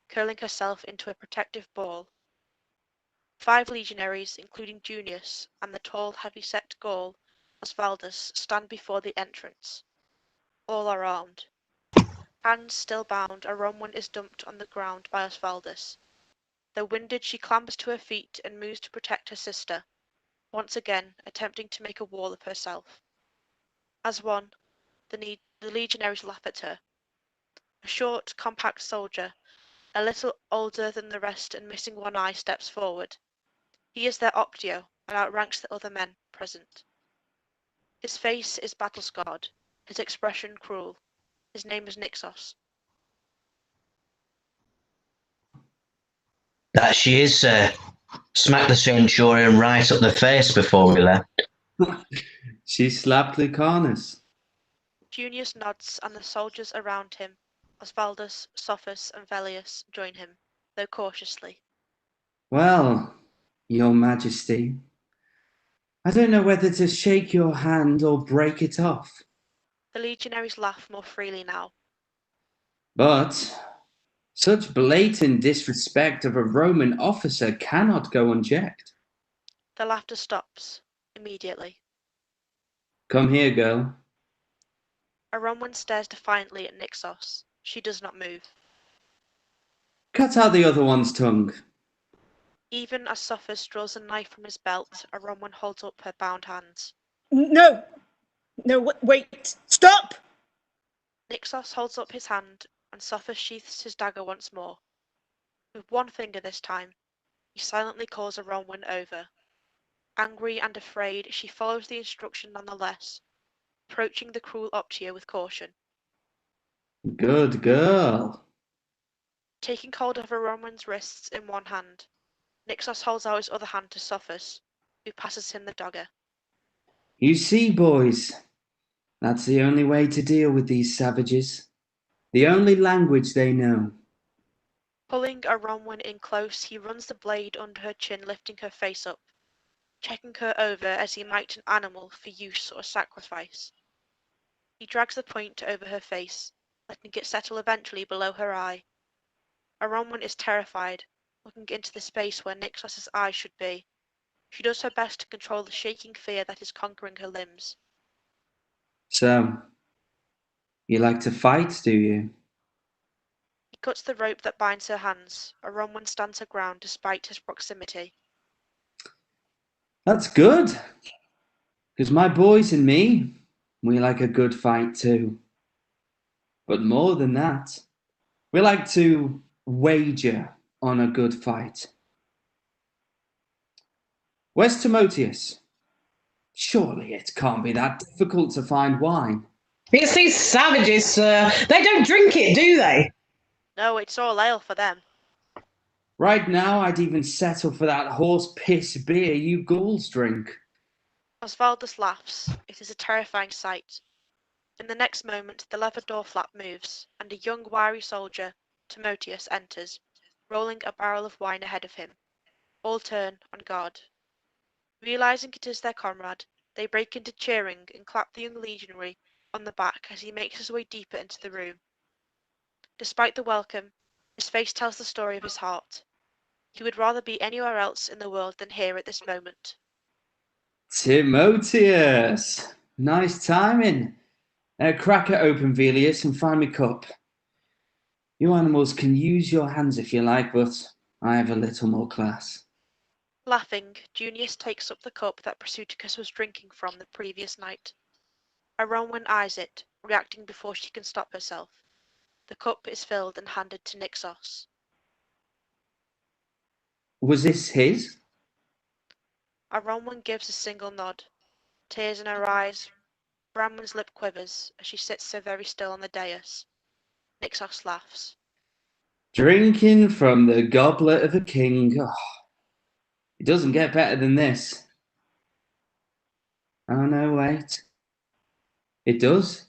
curling herself into a protective ball. 5 legionaries, including Junius and the tall, heavy-set Gaul, Osvaldus, stand before the entrance. All are armed. Hands still bound, Bronwyn is dumped on the ground by Osvaldus. Though winded, she clambers to her feet and moves to protect her sister, once again attempting to make a wall of herself. As one, the legionaries laugh at her. A short, compact soldier, a little older than the rest and missing one eye, steps forward. He is their Optio and outranks the other men present. His face is battle-scarred, his expression cruel. His name is Nixos. That she is, sir. Smacked the Centurion right up the face before we left. She slapped Lucanus. Junius nods, and the soldiers around him, Osvaldus, Sophus, and Velius, join him, though cautiously. Well, Your Majesty, I don't know whether to shake your hand or break it off. The legionaries laugh more freely now. But such blatant disrespect of a Roman officer cannot go unchecked. The laughter stops, immediately. Come here, girl. A Roman stares defiantly at Nixos. She does not move. Cut out the other one's tongue. Even as Sophus draws a knife from his belt, a Roman holds up her bound hands. No! No, wait! Stop! Nixos holds up his hand, and Sophus sheaths his dagger once more. With one finger this time, he silently calls a Roman over. Angry and afraid, she follows the instruction nonetheless, approaching the cruel Optia with caution. Good girl. Taking hold of a Roman's wrists in one hand, Nixos holds out his other hand to Sophus, who passes him the dagger. You see, boys, that's the only way to deal with these savages. The only language they know. Pulling a Roman in close, he runs the blade under her chin, lifting her face up, checking her over as he might an animal for use or sacrifice. He drags the point over her face, letting it settle eventually below her eye. A Roman is terrified, looking into the space where Nixos's eyes should be. She does her best to control the shaking fear that is conquering her limbs. So, you like to fight, do you? He cuts the rope that binds her hands. A Roman stands her ground despite his proximity. That's good. Because my boys and me, we like a good fight too. But more than that, we like to wager on a good fight. Where's Timotheus? Surely it can't be that difficult to find wine. It's these savages, sir. They don't drink it, do they? No, it's all ale for them. Right now, I'd even settle for that horse piss beer you ghouls drink. Osvaldus laughs. It is a terrifying sight. In the next moment, the leather door flap moves, and a young, wiry soldier, Timotheus, enters, rolling a barrel of wine ahead of him. All turn on guard. Realizing it is their comrade, they break into cheering and clap the young legionary on the back as he makes his way deeper into the room. Despite the welcome, his face tells the story of his heart. He would rather be anywhere else in the world than here at this moment. Timotheus! Nice timing. Crack it open, Velius, and find me cup. You animals can use your hands if you like, but I have a little more class. Laughing, Junius takes up the cup that Prasutagus was drinking from the previous night. A Roman eyes it, reacting before she can stop herself. The cup is filled and handed to Nixos. Was this his? A Roman gives a single nod. Tears in her eyes, Bramwin's lip quivers as she sits so very still on the dais. Nixos laughs. Drinking from the goblet of a king. Oh, it doesn't get better than this. Oh no, wait. It does.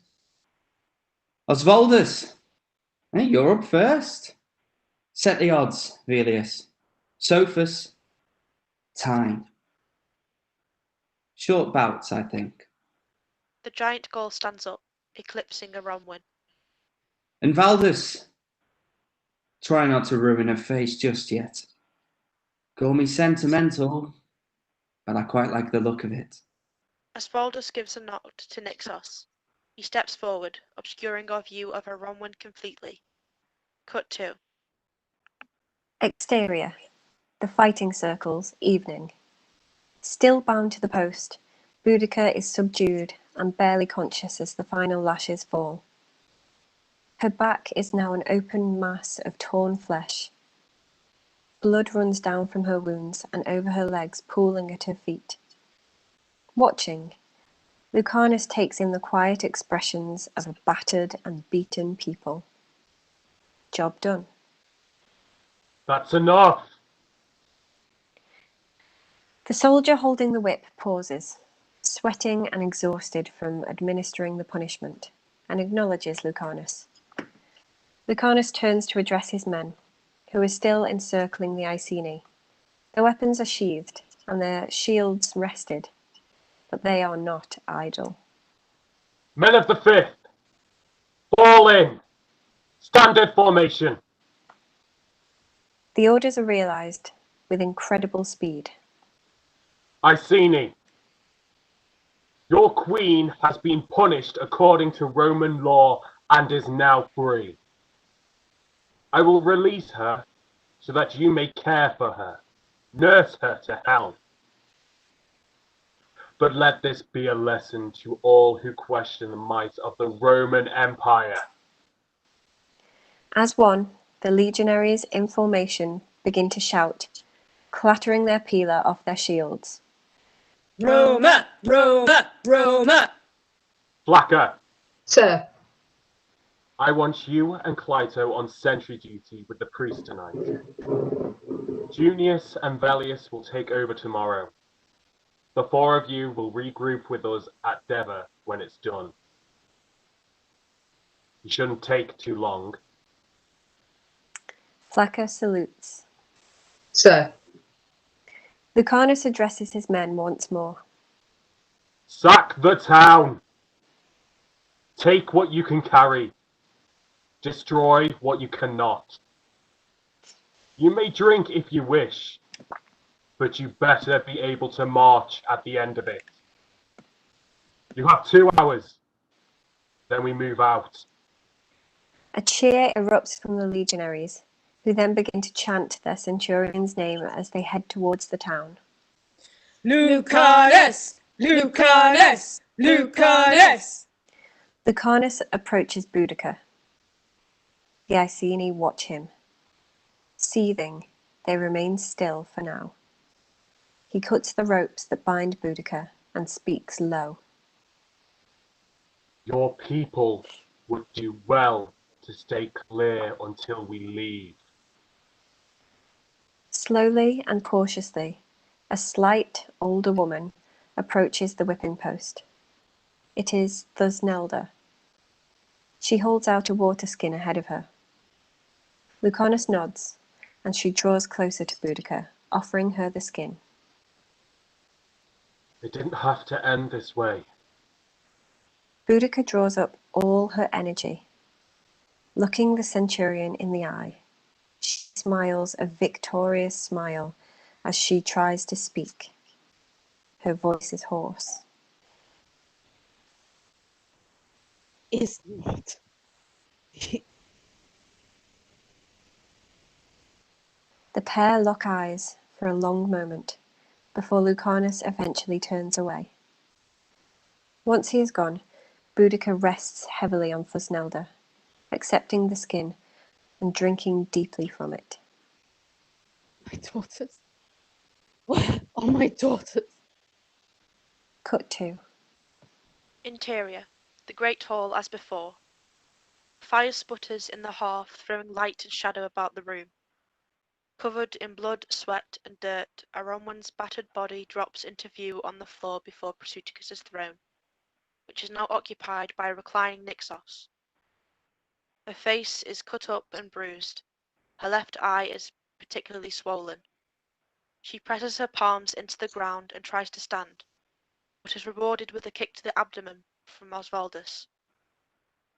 Osvaldus, hey, you're up first. Set the odds, Velius. Sophus, time. Short bouts, I think. The giant Gaul stands up, eclipsing a Roman. And Valdus, try not to ruin her face just yet. Call me sentimental, but I quite like the look of it. Osvaldus gives a nod to Nixos. He steps forward, obscuring our view of a Roman completely. Cut 2. Exterior. The fighting circles, evening. Still bound to the post, Boudica is subdued and barely conscious as the final lashes fall. Her back is now an open mass of torn flesh. Blood runs down from her wounds and over her legs, pooling at her feet. Watching, Lucanus takes in the quiet expressions of a battered and beaten people. Job done. That's enough! The soldier holding the whip pauses, sweating and exhausted from administering the punishment, and acknowledges Lucanus. Lucanus turns to address his men, who are still encircling the Iceni. Their weapons are sheathed, and their shields rested, but they are not idle. Men of the 5th, fall in! Standard formation! The orders are realized with incredible speed. Iceni, your queen has been punished according to Roman law and is now free. I will release her so that you may care for her, nurse her to health. But let this be a lesson to all who question the might of the Roman Empire. As one, the legionaries in formation begin to shout, clattering their pila off their shields. Roma! Roma! Roma! Flacker, Sir. I want you and Clito on sentry duty with the priest tonight. Junius and Velius will take over tomorrow. The 4 of you will regroup with us at Deva when it's done. It shouldn't take too long. Flacker salutes. Sir. Lucanus addresses his men once more. Sack the town! Take what you can carry. Destroy what you cannot. You may drink if you wish, but you better be able to march at the end of it. You have 2 hours, then we move out. A cheer erupts from the legionaries, who then begin to chant their centurion's name as they head towards the town. Lucanus! Lucanus! Lucanus! Lucanus approaches Boudica. The Iceni watch him. Seething, they remain still for now. He cuts the ropes that bind Boudica and speaks low. Your people would do well to stay clear until we leave. Slowly and cautiously, a slight, older woman approaches the whipping post. It is Thusnelda. She holds out a water skin ahead of her. Lucanus nods, and she draws closer to Boudica, offering her the skin. It didn't have to end this way. Boudica draws up all her energy. Looking the centurion in the eye, she smiles a victorious smile as she tries to speak. Her voice is hoarse. Is not. The pair lock eyes for a long moment before Lucanus eventually turns away. Once he is gone, Boudica rests heavily on Thusnelda, accepting the skin and drinking deeply from it. My daughters. Where are my daughters? Cut 2. Interior. The great hall as before. Fire sputters in the hearth, throwing light and shadow about the room. Covered in blood, sweat, and dirt, Aronwen's battered body drops into view on the floor before Prasutagus' throne, which is now occupied by a reclining Nixos. Her face is cut up and bruised. Her left eye is particularly swollen. She presses her palms into the ground and tries to stand, but is rewarded with a kick to the abdomen from Osvaldus.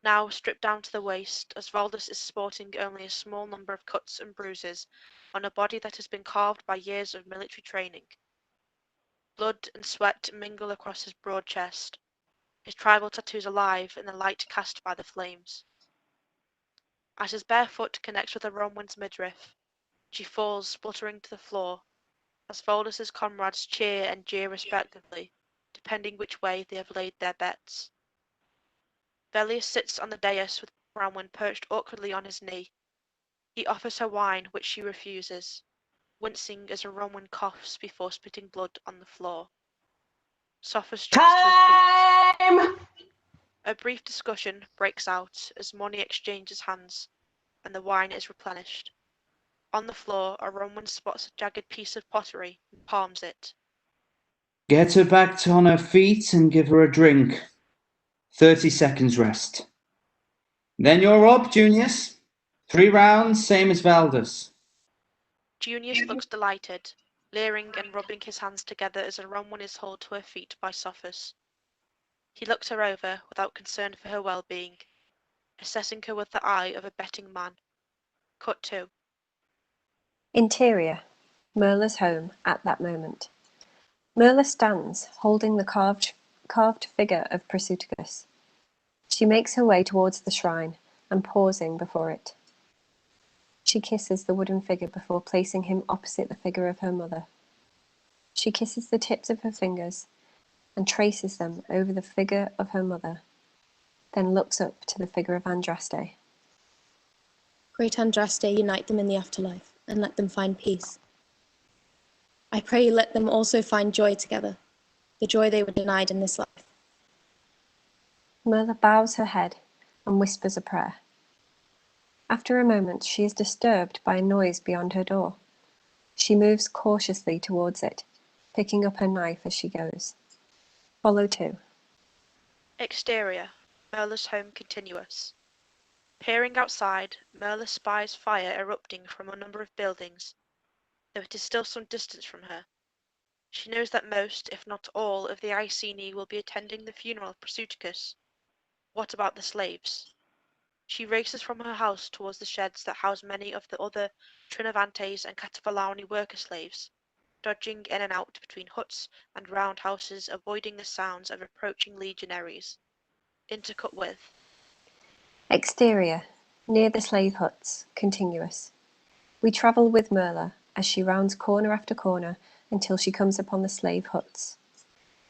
Now stripped down to the waist, Osvaldus is sporting only a small number of cuts and bruises on a body that has been carved by years of military training. Blood and sweat mingle across his broad chest, his tribal tattoos alive in the light cast by the flames. As his bare foot connects with Aronwen's midriff, she falls spluttering to the floor, as Valdus's comrades cheer and jeer respectively, depending which way they have laid their bets. Velius sits on the dais with Aronwen perched awkwardly on his knee. He offers her wine, which she refuses, wincing as Aronwen coughs before spitting blood on the floor. Sophus jumps to his feet. Time! A brief discussion breaks out as money exchanges hands, and the wine is replenished. On the floor, a Roman spots a jagged piece of pottery and palms it. Get her back on her feet and give her a drink. 30 seconds rest. Then you're up, Junius. 3 rounds, same as Valdus. Junius looks delighted, leering and rubbing his hands together as a Roman is hauled to her feet by Sophus. He looks her over without concern for her well-being, assessing her with the eye of a betting man. Cut 2. Interior. Merla's home at that moment. Merla stands, holding the carved figure of Prasutagus. She makes her way towards the shrine and pausing before it. She kisses the wooden figure before placing him opposite the figure of her mother. She kisses the tips of her fingers and traces them over the figure of her mother, then looks up to the figure of Andraste. Great Andraste, unite them in the afterlife, and let them find peace. I pray let them also find joy together, the joy they were denied in this life. Merla bows her head and whispers a prayer. After a moment, she is disturbed by a noise beyond her door. She moves cautiously towards it, picking up her knife as she goes. Follow 2. Exterior. Merla's home continuous. Peering outside, Merla spies fire erupting from a number of buildings, though it is still some distance from her. She knows that most, if not all, of the Iceni will be attending the funeral of Prasutagus. What about the slaves? She races from her house towards the sheds that house many of the other Trinovantes and Cataphalani worker slaves, dodging in and out between huts and roundhouses, avoiding the sounds of approaching legionaries. Intercut with. Exterior. Near the slave huts. Continuous. We travel with Merla as she rounds corner after corner until she comes upon the slave huts.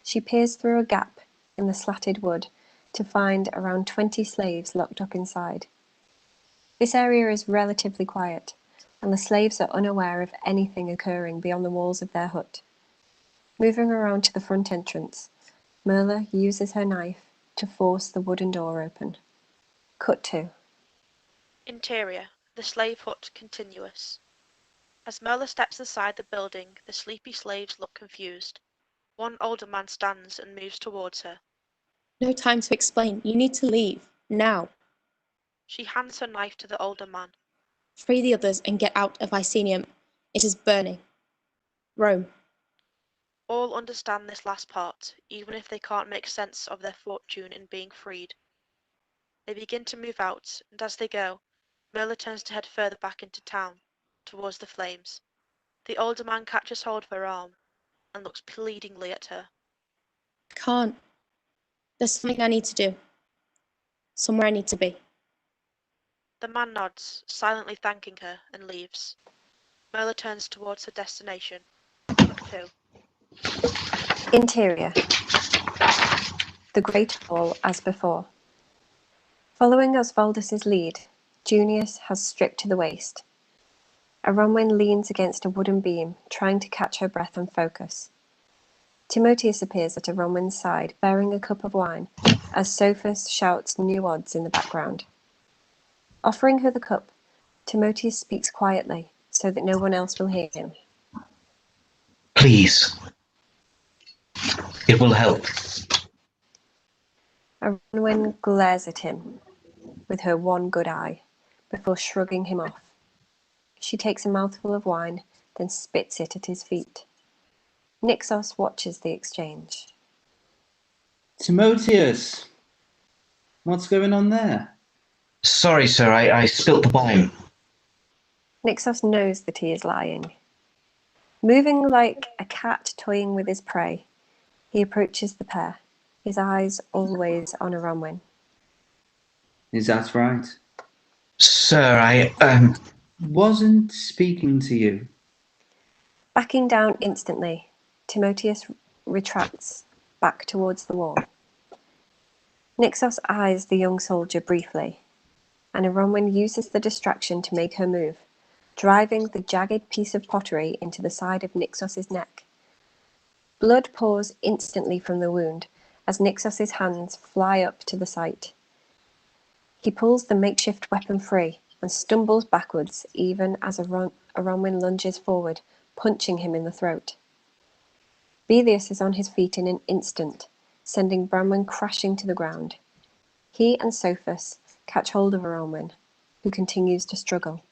She peers through a gap in the slatted wood to find around 20 slaves locked up inside. This area is relatively quiet, and the slaves are unaware of anything occurring beyond the walls of their hut. Moving around to the front entrance, Merla uses her knife to force the wooden door open. Cut 2. Interior. The slave hut continuous. As Merla steps aside the building, the sleepy slaves look confused. One older man stands and moves towards her. No time to explain. You need to leave. Now. She hands her knife to the older man. Free the others and get out of Icenium. It is burning. Rome. All understand this last part, even if they can't make sense of their fortune in being freed. They begin to move out, and as they go, Merla turns to head further back into town, towards the flames. The older man catches hold of her arm and looks pleadingly at her. Can't. There's something I need to do. Somewhere I need to be. The man nods, silently thanking her, and leaves. Merla turns towards her destination. Look 2. Interior. The Great Hall as before. Following Osvaldus's lead, Junius has stripped to the waist. Aronwen leans against a wooden beam, trying to catch her breath and focus. Timotheus appears at Aronwen's side, bearing a cup of wine, as Sophus shouts new odds in the background. Offering her the cup, Timotheus speaks quietly, so that no one else will hear him. Please. It will help. Aronwen glares at him with her one good eye, before shrugging him off. She takes a mouthful of wine, then spits it at his feet. Nixos watches the exchange. Timotheus, what's going on there? Sorry, sir, I spilt the wine. Nixos knows that he is lying. Moving like a cat toying with his prey, he approaches the pair, his eyes always on Aronwen. Is that right? Sir, I wasn't speaking to you. Backing down instantly, Timotheus retracts back towards the wall. Nixos eyes the young soldier briefly, and Aronwen uses the distraction to make her move, driving the jagged piece of pottery into the side of Nixos's neck. Blood pours instantly from the wound as Nixos's hands fly up to the site. He pulls the makeshift weapon free and stumbles backwards even as Aronwin lunges forward, punching him in the throat. Velius is on his feet in an instant, sending Branwen crashing to the ground. He and Sophus catch hold of Aronwin, who continues to struggle.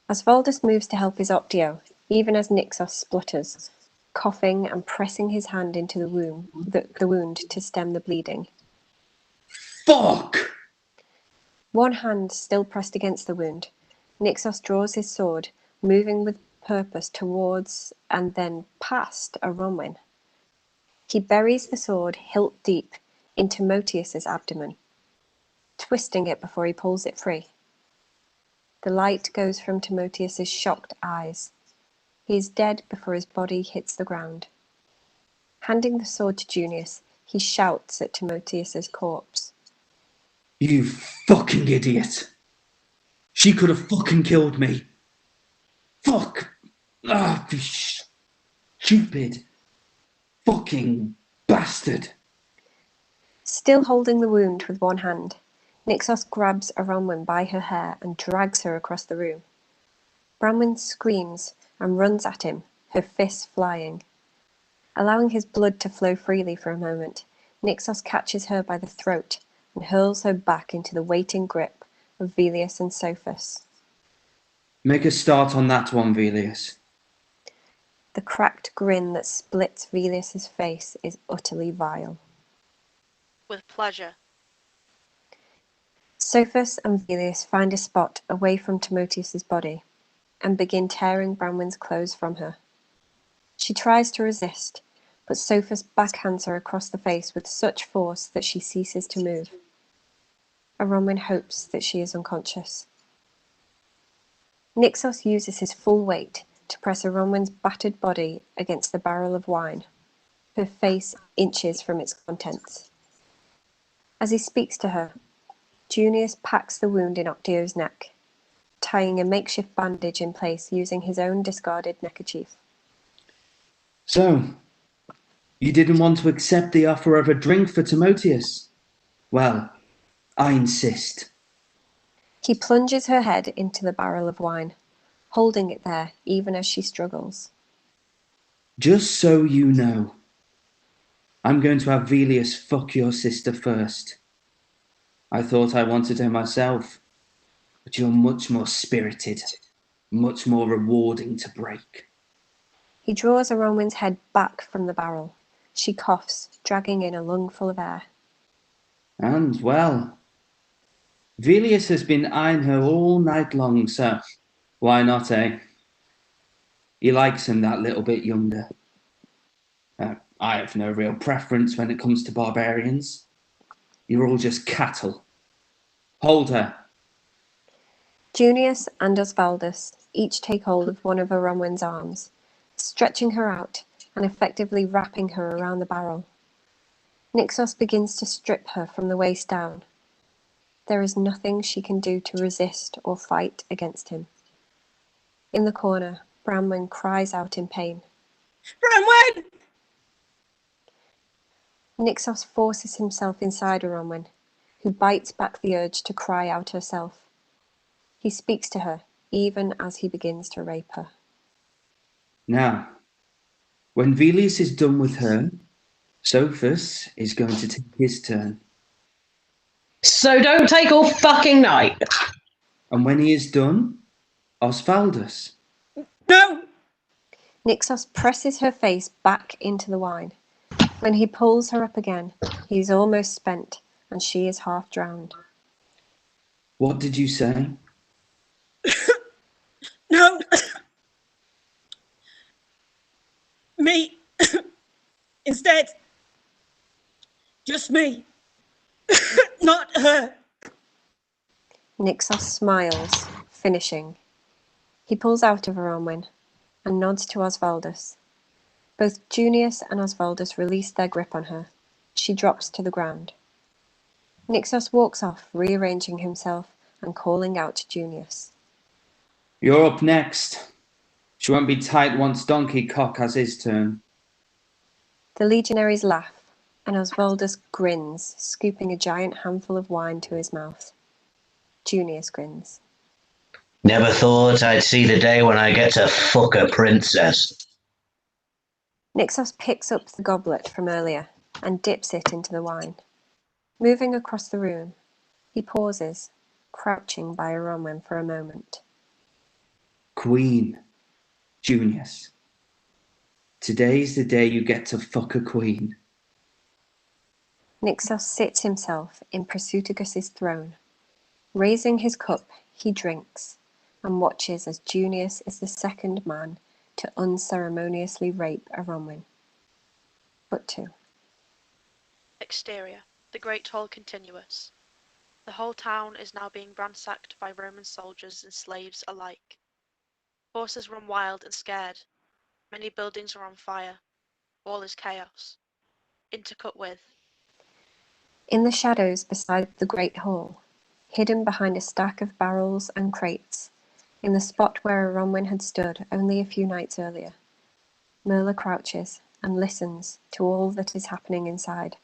Asvaldus moves to help his Optio, even as Nixos splutters, coughing and pressing his hand into the wound to stem the bleeding. Fuck! One hand still pressed against the wound, Nixos draws his sword, moving with purpose towards and then past Aronwin. He buries the sword hilt deep into Motius's abdomen, twisting it before he pulls it free. The light goes from Timotheus's shocked eyes. He is dead before his body hits the ground. Handing the sword to Junius, he shouts at Timotheus's corpse. You fucking idiot! She could have fucking killed me! Fuck! Ah, you stupid fucking bastard! Still holding the wound with one hand, Nixos grabs Aronwin by her hair and drags her across the room. Branwen screams and runs at him, her fists flying. Allowing his blood to flow freely for a moment, Nixos catches her by the throat and hurls her back into the waiting grip of Velius and Sophus. Make a start on that one, Velius. The cracked grin that splits Velius's face is utterly vile. With pleasure. Sophus and Velius find a spot away from Timotheus's body and begin tearing Branwen's clothes from her. She tries to resist, but Sophus backhands her across the face with such force that she ceases to move. Aronwin hopes that she is unconscious. Nixos uses his full weight to press Aronwin's battered body against the barrel of wine, her face inches from its contents. As he speaks to her, Junius packs the wound in Octio's neck, tying a makeshift bandage in place using his own discarded neckerchief. So, you didn't want to accept the offer of a drink for Timotheus? Well, I insist. He plunges her head into the barrel of wine, holding it there even as she struggles. Just so you know, I'm going to have Velius fuck your sister first. I thought I wanted her myself, but you're much more spirited, much more rewarding to break. He draws Aronwin's head back from the barrel. She coughs, dragging in a lungful of air. And, well, Velius has been eyeing her all night long, so why not, eh? He likes him that little bit younger. I have no real preference when it comes to barbarians. You're all just cattle. Hold her. Junius and Osvaldus each take hold of one of Aronwin's arms, stretching her out and effectively wrapping her around the barrel. Nixos begins to strip her from the waist down. There is nothing she can do to resist or fight against him. In the corner, Branwen cries out in pain. Branwen! Nixos forces himself inside Aronwin, who bites back the urge to cry out herself. He speaks to her, even as he begins to rape her. Now, when Velius is done with her, Sophus is going to take his turn. So don't take all fucking night. And when he is done, Osvaldus. No! Nixos presses her face back into the wine. When he pulls her up again, he is almost spent, and she is half drowned. What did you say? No! Me! Instead! Just me! Not her! Nixos smiles, finishing. He pulls out of Aronwin and nods to Osvaldus. Both Junius and Osvaldus release their grip on her. She drops to the ground. Nixos walks off, rearranging himself and calling out to Junius. You're up next. She won't be tight once Donkey Cock has his turn. The legionaries laugh, and Oswaldus grins, scooping a giant handful of wine to his mouth. Junius grins. Never thought I'd see the day when I get to fuck a princess. Nixos picks up the goblet from earlier and dips it into the wine. Moving across the room, he pauses, crouching by Aronwen for a moment. Queen, Junius. Today's the day you get to fuck a queen. Nixos sits himself in Prasutagus' throne. Raising his cup, he drinks and watches as Junius is the second man to unceremoniously rape Aronwen. But 2. Exterior. The Great Hall continuous. The whole town is now being ransacked by Roman soldiers and slaves alike. Horses run wild and scared. Many buildings are on fire. All is chaos. Intercut with. In the shadows beside the Great Hall, hidden behind a stack of barrels and crates, in the spot where Aronwen had stood only a few nights earlier, Merla crouches and listens to all that is happening inside,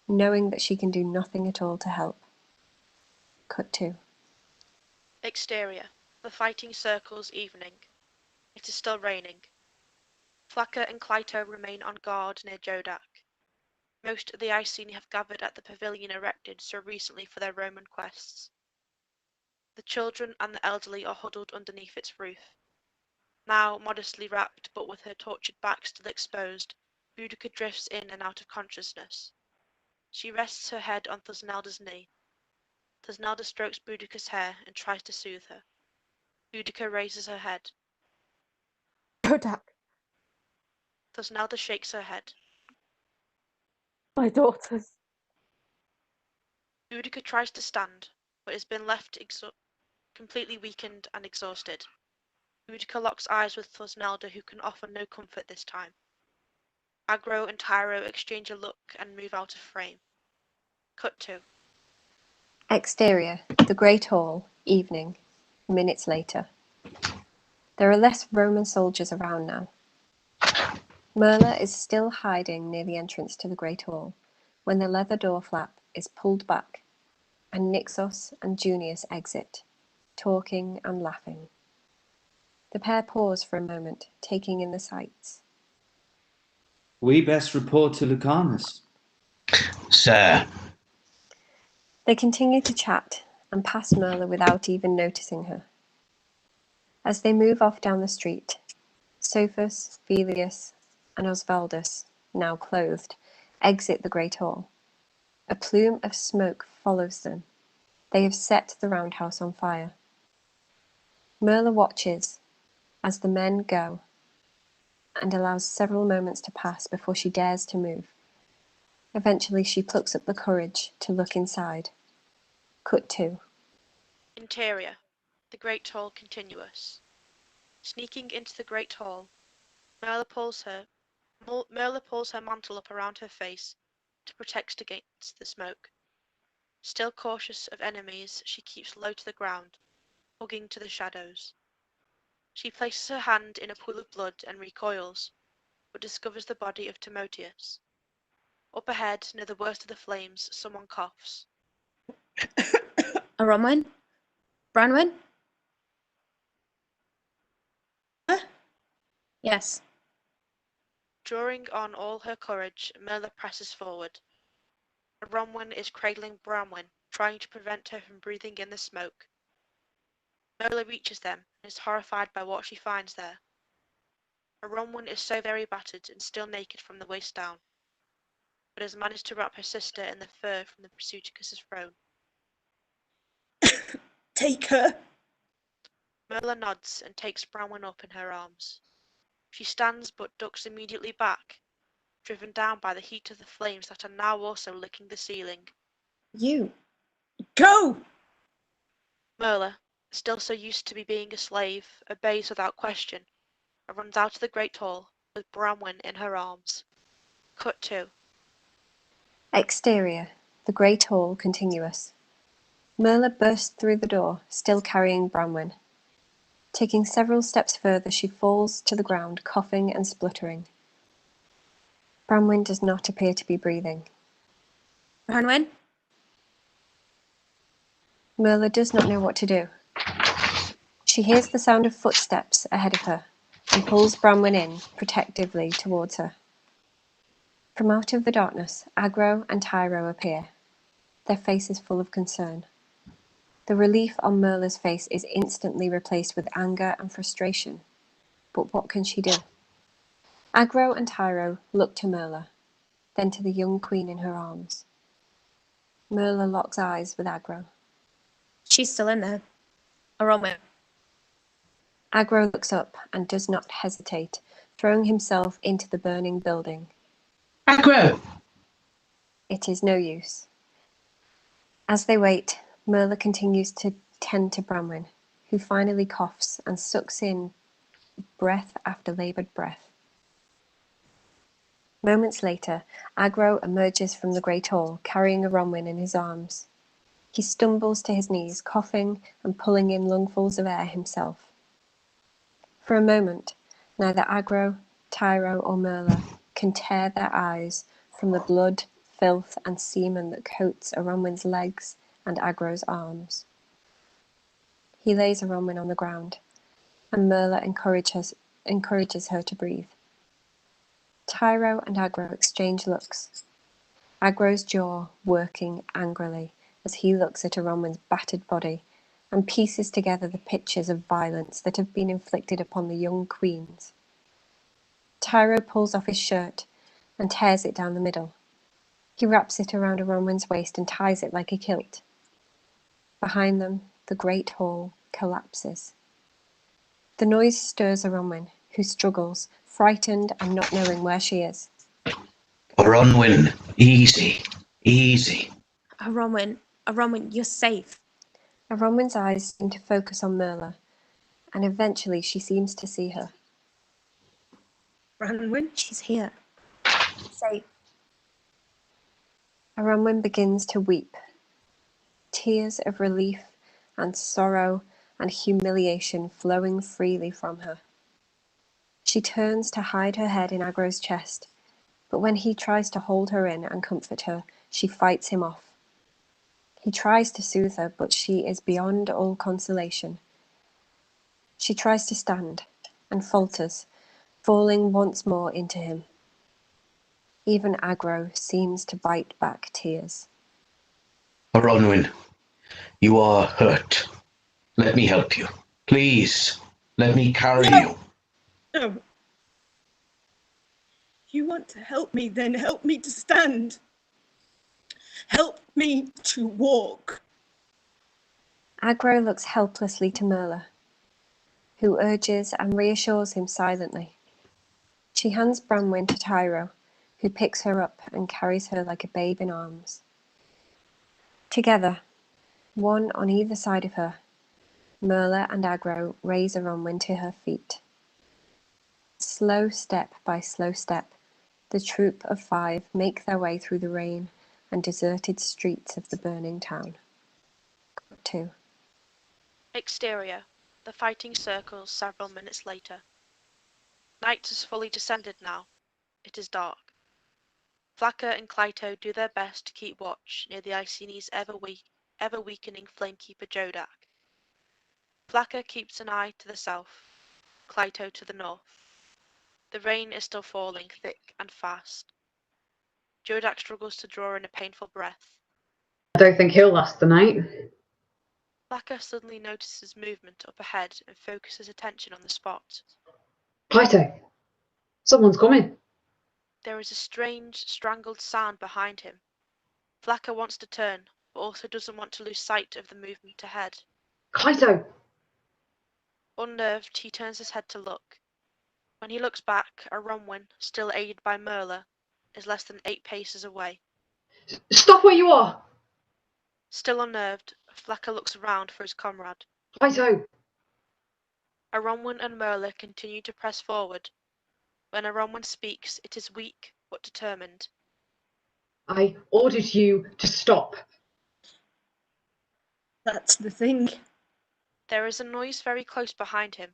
knowing that she can do nothing at all to help. Cut 2. Exterior. The fighting circles evening. It is still raining. Flacca and Clito remain on guard near Jodac. Most of the Iceni have gathered at the pavilion erected so recently for their Roman quests. The children and the elderly are huddled underneath its roof. Now modestly wrapped, but with her tortured back still exposed, Boudica drifts in and out of consciousness. She rests her head on Thusnelda's knee. Thusnelda strokes Boudica's hair and tries to soothe her. Boudica raises her head. Jodac, Thusnelda shakes her head. my daughters. Boudica tries to stand, but has been left completely weakened and exhausted. Boudica locks eyes with Thusnelda, who can offer no comfort this time. Agro and Tyro exchange a look and move out of frame. Cut 2. Exterior, the Great Hall, evening, minutes later. There are less Roman soldiers around now. Merla is still hiding near the entrance to the Great Hall when the leather door flap is pulled back and Nixos and Junius exit, talking and laughing. The pair pause for a moment, taking in the sights. We best report to Lucanus. Sir. They continue to chat and pass Merla without even noticing her. As they move off down the street, Sophus, Velius, and Oswaldus, now clothed, exit the Great Hall. A plume of smoke follows them. They have set the roundhouse on fire. Merla watches as the men go and allows several moments to pass before she dares to move. Eventually she plucks up the courage to look inside. Cut 2. Interior. The Great Hall continuous. Sneaking into the Great Hall, Merla pulls her mantle up around her face to protect against the smoke. Still cautious of enemies, she keeps low to the ground, hugging to the shadows. She places her hand in a pool of blood and recoils, but discovers the body of Timotheus. Up ahead, near the worst of the flames, someone coughs. Aronwen? Branwen? Yes. Drawing on all her courage, Merla presses forward. Aronwen is cradling Branwen, trying to prevent her from breathing in the smoke. Merla reaches them and is horrified by what she finds there. Aronwen is so very battered and still naked from the waist down, but has managed to wrap her sister in the fur from the Prasutagus' throne. Take her. Merla nods and takes Branwen up in her arms. She stands but ducks immediately back, driven down by the heat of the flames that are now also licking the ceiling. You. Go! Merla, still so used to being a slave, obeys without question, and runs out of the Great Hall with Branwen in her arms. Cut 2. Exterior, the Great Hall continuous. Merla bursts through the door, still carrying Branwen. Taking several steps further, she falls to the ground, coughing and spluttering. Bronwyn does not appear to be breathing. Bronwyn? Merla does not know what to do. She hears the sound of footsteps ahead of her and pulls Bronwyn in protectively towards her. From out of the darkness, Agro and Tyro appear, their faces full of concern. The relief on Merla's face is instantly replaced with anger and frustration. But what can she do? Agro and Tyro look to Merla, then to the young queen in her arms. Merla locks eyes with Agro. She's still in there. Bronwyn. Agro looks up and does not hesitate, throwing himself into the burning building. Agro! It is no use. As they wait, Merla continues to tend to Bronwyn, who finally coughs and sucks in breath after laboured breath. Moments later, Agro emerges from the great hall, carrying Bronwyn in his arms. He stumbles to his knees, coughing and pulling in lungfuls of air himself. For a moment, neither Agro, Tyro, or Merla can tear their eyes from the blood, filth, and semen that coats Bronwyn's legs and Agro's arms. He lays Bronwyn on the ground, and Merla encourages her to breathe. Tyro and Agro exchange looks, Agro's jaw working angrily as he looks at Bronwyn's battered body and pieces together the pictures of violence that have been inflicted upon the young queens. Tyro pulls off his shirt and tears it down the middle. He wraps it around Bronwyn's waist and ties it like a kilt. Behind them, the great hall collapses. The noise stirs Bronwyn, who struggles, frightened and not knowing where she is. Bronwyn, easy, easy. Bronwyn, you're safe. Bronwyn's eyes seem to focus on Merla, and eventually she seems to see her. Bronwyn? She's here. Safe. Bronwyn begins to weep. Tears of relief and sorrow and humiliation flowing freely from her. She turns to hide her head in Agro's chest, but when he tries to hold her in and comfort her, she fights him off. He tries to soothe her, but she is beyond all consolation. She tries to stand and falters, falling once more into him. Even Agro seems to bite back tears. Bronwyn, you are hurt. Let me help you. Please, let me carry you. No. You want to help me, then help me to stand. Help me to walk. Agro looks helplessly to Merla, who urges and reassures him silently. She hands Bronwyn to Tyro, who picks her up and carries her like a babe in arms. Together, one on either side of her, Merla and Agro raise Bronwyn to her feet. Slow step by slow step, the troop of 5 make their way through the rain and deserted streets of the burning town. 2. Exterior. The fighting circles several minutes later. Night has fully descended now. It is dark. Flacca and Clito do their best to keep watch near the Iceni's ever weakening flamekeeper Jodac. Flacca keeps an eye to the south, Clito to the north. The rain is still falling thick and fast. Jodac struggles to draw in a painful breath. I don't think he'll last the night. Flacca suddenly notices movement up ahead and focuses attention on the spot. Clito, someone's coming. There is a strange, strangled sound behind him. Flacca wants to turn, but also doesn't want to lose sight of the movement ahead. Clito! Unnerved, he turns his head to look. When he looks back, Bronwyn, still aided by Merla, is less than 8 paces away. Stop where you are! Still unnerved, Flacca looks around for his comrade. Clito! Bronwyn and Merla continue to press forward. When Bronwyn speaks, it is weak but determined. I ordered you to stop. That's the thing. There is a noise very close behind him.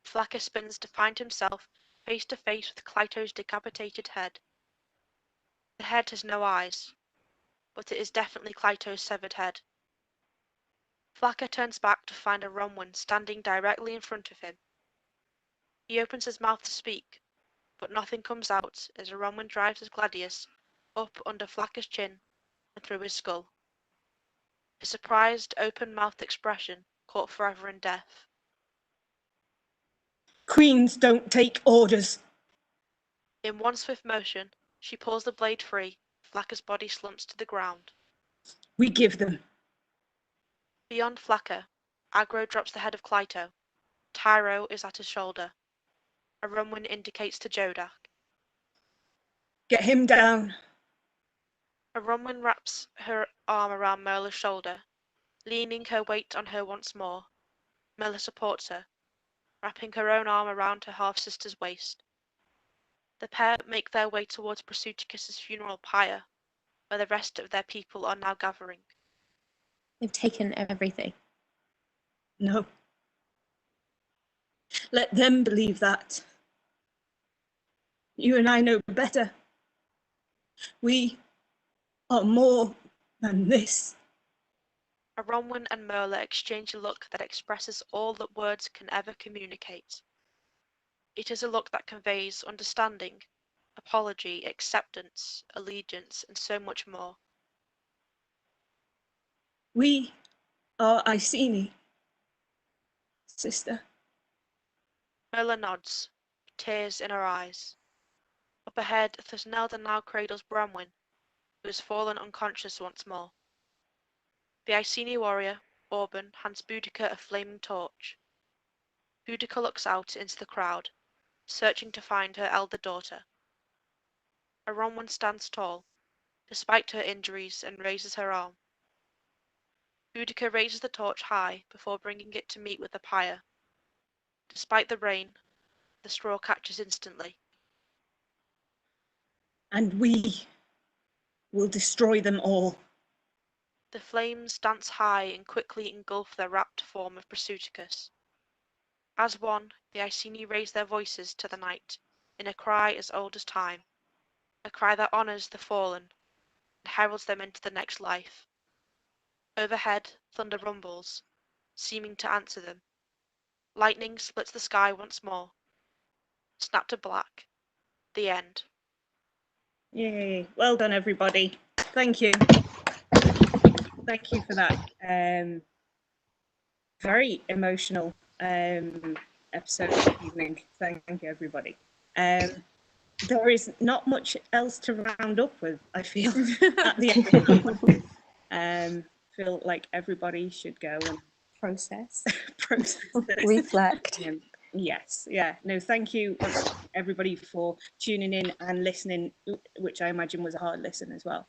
Flacca spins to find himself face to face with Clito's decapitated head. The head has no eyes, but it is definitely Clito's severed head. Flacker turns back to find a Ronwin standing directly in front of him. He opens his mouth to speak, but nothing comes out as a Ronwin drives his gladius up under Flacker's chin and through his skull. A surprised, open-mouthed expression caught forever in death. Queens don't take orders. In one swift motion, she pulls the blade free. Flacker's body slumps to the ground. We give them. Beyond Flacker, Agro drops the head of Clito. Tyro is at his shoulder. A Ronwin indicates to Jodac. Get him down. A Ronwin wraps her arm around Merla's shoulder, leaning her weight on her once more. Merla supports her, wrapping her own arm around her half-sister's waist. The pair make their way towards Prasutagus' funeral pyre, where the rest of their people are now gathering. They've taken everything. No. Let them believe that. You and I know better. We are more than this. A Ronwin and Merla exchange a look that expresses all that words can ever communicate. It is a look that conveys understanding, apology, acceptance, allegiance, and so much more. We are Iceni, sister. Merla nods, tears in her eyes. Up ahead, Thusnelda now cradles Bronwyn, who has fallen unconscious once more. The Iceni warrior, Orban, hands Boudica a flaming torch. Boudica looks out into the crowd, searching to find her elder daughter. A Ronwin stands tall, despite her injuries, and raises her arm. Boudica raises the torch high before bringing it to meet with the pyre. Despite the rain, the straw catches instantly. And we will destroy them all. The flames dance high and quickly engulf the wrapped form of Prasutagus. As one, the Iceni raise their voices to the night, in a cry as old as time, a cry that honours the fallen, and heralds them into the next life. Overhead, thunder rumbles, seeming to answer them. Lightning splits the sky once more. Snap to black. The end. Yay. Well done, everybody. Thank you. Thank you for that. Very emotional episode this evening. Thank you, everybody. There is not much else to round up with, I feel, at the end. Feel like everybody should go and process this. Reflect. Yes, yeah. No, thank you, everybody, for tuning in and listening, which I imagine was a hard listen as well.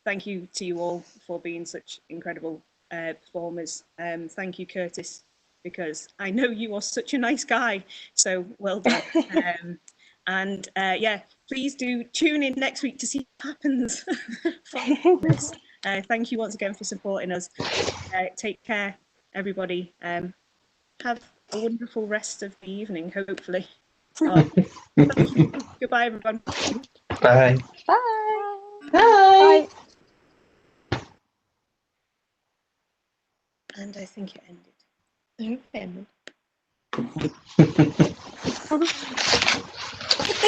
Thank you to you all for being such incredible performers. Thank you, Curtis, because I know you are such a nice guy. So well done. Yeah, please do tune in next week to see what happens. Thank you once again for supporting us. Take care, everybody. Have a wonderful rest of the evening, hopefully. Goodbye, everyone. Bye. Bye. Bye. And I think it ended. I hope it ended.